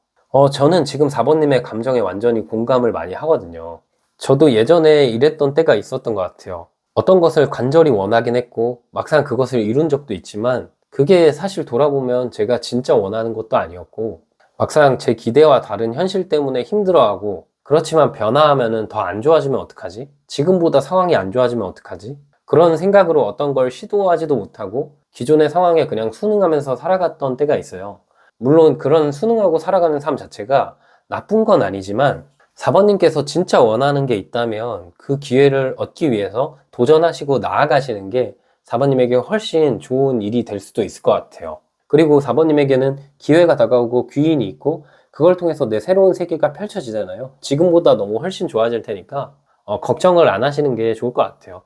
[SPEAKER 1] 저는 지금 4번님의 감정에 완전히 공감을 많이 하거든요. 저도 예전에 이랬던 때가 있었던 것 같아요. 어떤 것을 간절히 원하긴 했고 막상 그것을 이룬 적도 있지만 그게 사실 돌아보면 제가 진짜 원하는 것도 아니었고 막상 제 기대와 다른 현실 때문에 힘들어하고 그렇지만 변화하면은 더 안 좋아지면 어떡하지? 지금보다 상황이 안 좋아지면 어떡하지? 그런 생각으로 어떤 걸 시도하지도 못하고 기존의 상황에 그냥 순응하면서 살아갔던 때가 있어요. 물론 그런 순응하고 살아가는 삶 자체가 나쁜 건 아니지만 4번님께서 진짜 원하는 게 있다면 그 기회를 얻기 위해서 도전하시고 나아가시는 게 4번님에게 훨씬 좋은 일이 될 수도 있을 것 같아요. 그리고 4번님에게는 기회가 다가오고 귀인이 있고 그걸 통해서 내 새로운 세계가 펼쳐지잖아요. 지금보다 너무 훨씬 좋아질 테니까 걱정을 안 하시는 게 좋을 것 같아요.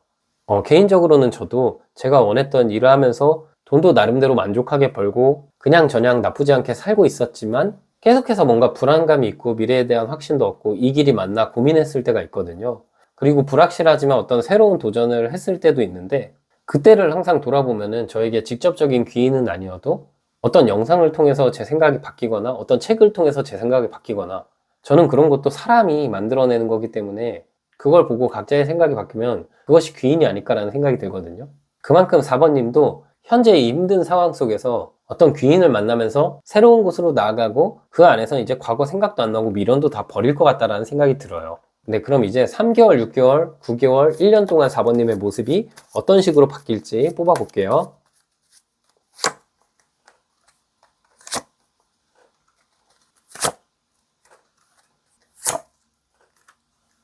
[SPEAKER 1] 개인적으로는 저도 제가 원했던 일을 하면서 돈도 나름대로 만족하게 벌고 그냥저냥 나쁘지 않게 살고 있었지만 계속해서 뭔가 불안감이 있고 미래에 대한 확신도 없고 이 길이 맞나 고민했을 때가 있거든요. 그리고 불확실하지만 어떤 새로운 도전을 했을 때도 있는데 그때를 항상 돌아보면은 저에게 직접적인 귀인은 아니어도 어떤 영상을 통해서 제 생각이 바뀌거나 어떤 책을 통해서 제 생각이 바뀌거나 저는 그런 것도 사람이 만들어내는 거기 때문에 그걸 보고 각자의 생각이 바뀌면 그것이 귀인이 아닐까라는 생각이 들거든요. 그만큼 4번님도 현재 이 힘든 상황 속에서 어떤 귀인을 만나면서 새로운 곳으로 나아가고 그 안에서 이제 과거 생각도 안 나고 미련도 다 버릴 것 같다라는 생각이 들어요. 네, 그럼 이제 3개월, 6개월, 9개월, 1년 동안 4번님의 모습이 어떤 식으로 바뀔지 뽑아볼게요.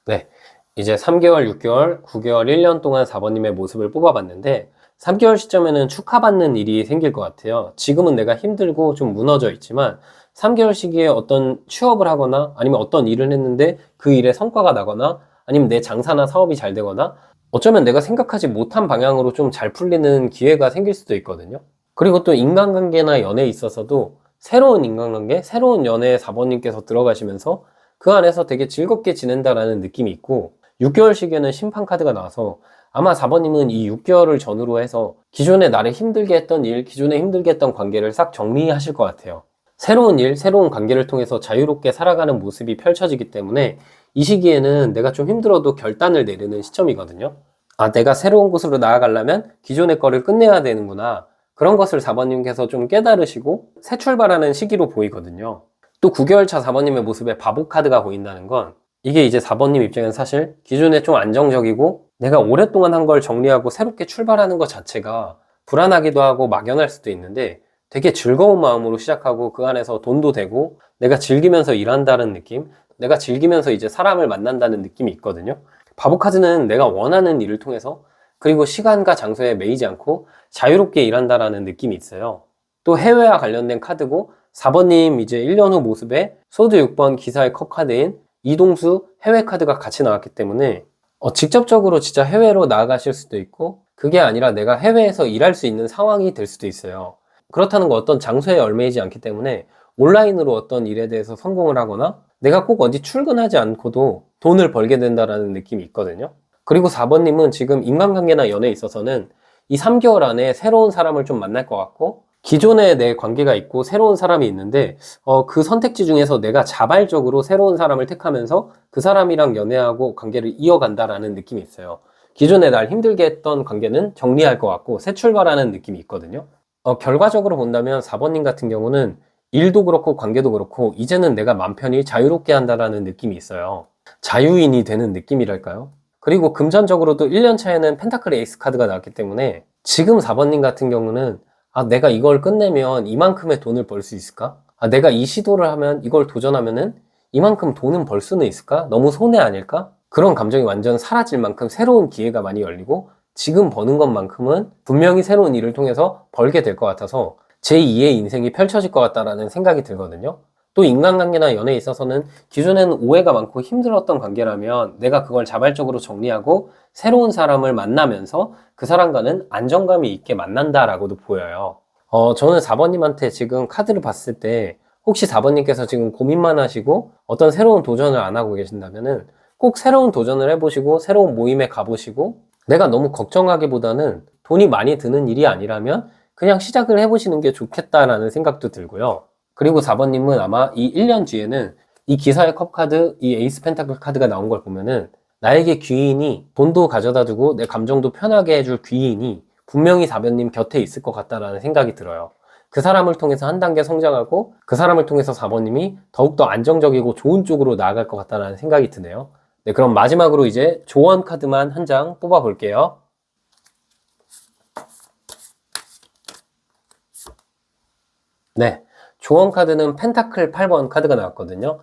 [SPEAKER 1] 네, 이제 3개월, 6개월, 9개월, 1년 동안 4번님의 모습을 뽑아봤는데 3개월 시점에는 축하받는 일이 생길 것 같아요. 지금은 내가 힘들고 좀 무너져 있지만 3개월 시기에 어떤 취업을 하거나 아니면 어떤 일을 했는데 그 일에 성과가 나거나 아니면 내 장사나 사업이 잘 되거나 어쩌면 내가 생각하지 못한 방향으로 좀 잘 풀리는 기회가 생길 수도 있거든요. 그리고 또 인간관계나 연애에 있어서도 새로운 인간관계, 새로운 연애에 4번님께서 들어가시면서 그 안에서 되게 즐겁게 지낸다라는 느낌이 있고 6개월 시기에는 심판 카드가 나와서 아마 4번님은 이 6개월을 전후로 해서 기존에 나를 힘들게 했던 일, 기존에 힘들게 했던 관계를 싹 정리하실 것 같아요. 새로운 일, 새로운 관계를 통해서 자유롭게 살아가는 모습이 펼쳐지기 때문에 이 시기에는 내가 좀 힘들어도 결단을 내리는 시점이거든요. 아, 내가 새로운 곳으로 나아가려면 기존의 거를 끝내야 되는구나. 그런 것을 4번님께서 좀 깨달으시고 새 출발하는 시기로 보이거든요. 또 9개월 차 4번님의 모습에 바보 카드가 보인다는 건 이게 이제 4번님 입장에는 사실 기존에 좀 안정적이고 내가 오랫동안 한 걸 정리하고 새롭게 출발하는 것 자체가 불안하기도 하고 막연할 수도 있는데 되게 즐거운 마음으로 시작하고 그 안에서 돈도 되고 내가 즐기면서 일한다는 느낌, 내가 즐기면서 이제 사람을 만난다는 느낌이 있거든요. 바보 카드는 내가 원하는 일을 통해서 그리고 시간과 장소에 매이지 않고 자유롭게 일한다라는 느낌이 있어요. 또 해외와 관련된 카드고 4번님 이제 1년 후 모습에 소드 6번 기사의 컵 카드인 이동수 해외 카드가 같이 나왔기 때문에 직접적으로 진짜 해외로 나아가실 수도 있고 그게 아니라 내가 해외에서 일할 수 있는 상황이 될 수도 있어요. 그렇다는 건 어떤 장소에 얽매이지 않기 때문에 온라인으로 어떤 일에 대해서 성공을 하거나 내가 꼭 어디 출근하지 않고도 돈을 벌게 된다라는 느낌이 있거든요. 그리고 4번님은 지금 인간관계나 연애에 있어서는 이 3개월 안에 새로운 사람을 좀 만날 것 같고 기존에 내 관계가 있고 새로운 사람이 있는데 그 선택지 중에서 내가 자발적으로 새로운 사람을 택하면서 그 사람이랑 연애하고 관계를 이어간다라는 느낌이 있어요. 기존에 날 힘들게 했던 관계는 정리할 것 같고 새 출발하는 느낌이 있거든요. 결과적으로 본다면 4번님 같은 경우는 일도 그렇고 관계도 그렇고 이제는 내가 맘 편히 자유롭게 한다라는 느낌이 있어요. 자유인이 되는 느낌이랄까요? 그리고 금전적으로도 1년 차에는 펜타클 에이스 카드가 나왔기 때문에 지금 4번님 같은 경우는 아, 내가 이걸 끝내면 이만큼의 돈을 벌 수 있을까? 아, 내가 이 시도를 하면 이걸 도전하면은 이만큼 돈은 벌 수는 있을까? 너무 손해 아닐까? 그런 감정이 완전 사라질 만큼 새로운 기회가 많이 열리고 지금 버는 것만큼은 분명히 새로운 일을 통해서 벌게 될 것 같아서 제2의 인생이 펼쳐질 것 같다라는 생각이 들거든요. 또 인간관계나 연애에 있어서는 기존에는 오해가 많고 힘들었던 관계라면 내가 그걸 자발적으로 정리하고 새로운 사람을 만나면서 그 사람과는 안정감이 있게 만난다라고도 보여요. 저는 4번님한테 지금 카드를 봤을 때 혹시 4번님께서 지금 고민만 하시고 어떤 새로운 도전을 안 하고 계신다면은 꼭 새로운 도전을 해보시고 새로운 모임에 가보시고 내가 너무 걱정하기보다는 돈이 많이 드는 일이 아니라면 그냥 시작을 해보시는 게 좋겠다라는 생각도 들고요. 그리고 4번님은 아마 이 1년 뒤에는 이 기사의 컵 카드, 이 에이스 펜타클 카드가 나온 걸 보면은 나에게 귀인이 돈도 가져다 주고 내 감정도 편하게 해줄 귀인이 분명히 4번님 곁에 있을 것 같다라는 생각이 들어요. 그 사람을 통해서 한 단계 성장하고 그 사람을 통해서 4번님이 더욱더 안정적이고 좋은 쪽으로 나아갈 것 같다라는 생각이 드네요. 네, 그럼 마지막으로 이제 조언 카드만 한 장 뽑아 볼게요. 네, 조언 카드는 펜타클 8번 카드가 나왔거든요.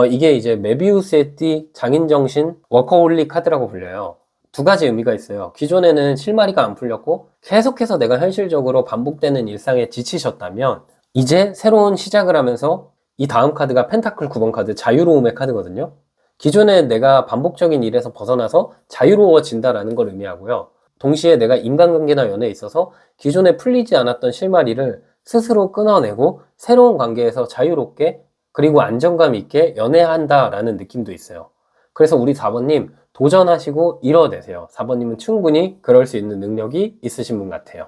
[SPEAKER 1] 이게 이제 메비우스의 띠, 장인정신, 워커홀릭 카드라고 불려요. 두 가지 의미가 있어요. 기존에는 실마리가 안 풀렸고 계속해서 내가 현실적으로 반복되는 일상에 지치셨다면 이제 새로운 시작을 하면서 이 다음 카드가 펜타클 9번 카드, 자유로움의 카드거든요. 기존에 내가 반복적인 일에서 벗어나서 자유로워진다라는 걸 의미하고요. 동시에 내가 인간관계나 연애에 있어서 기존에 풀리지 않았던 실마리를 스스로 끊어내고 새로운 관계에서 자유롭게 그리고 안정감 있게 연애한다라는 느낌도 있어요. 그래서 우리 4번님 도전하시고 이뤄내세요. 4번님은 충분히 그럴 수 있는 능력이 있으신 분 같아요.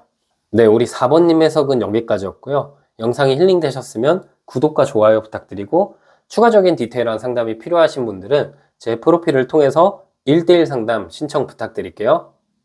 [SPEAKER 1] 네, 우리 4번님 해석은 여기까지였고요. 영상이 힐링되셨으면 구독과 좋아요 부탁드리고 추가적인 디테일한 상담이 필요하신 분들은 제 프로필을 통해서 1대1 상담 신청 부탁드릴게요.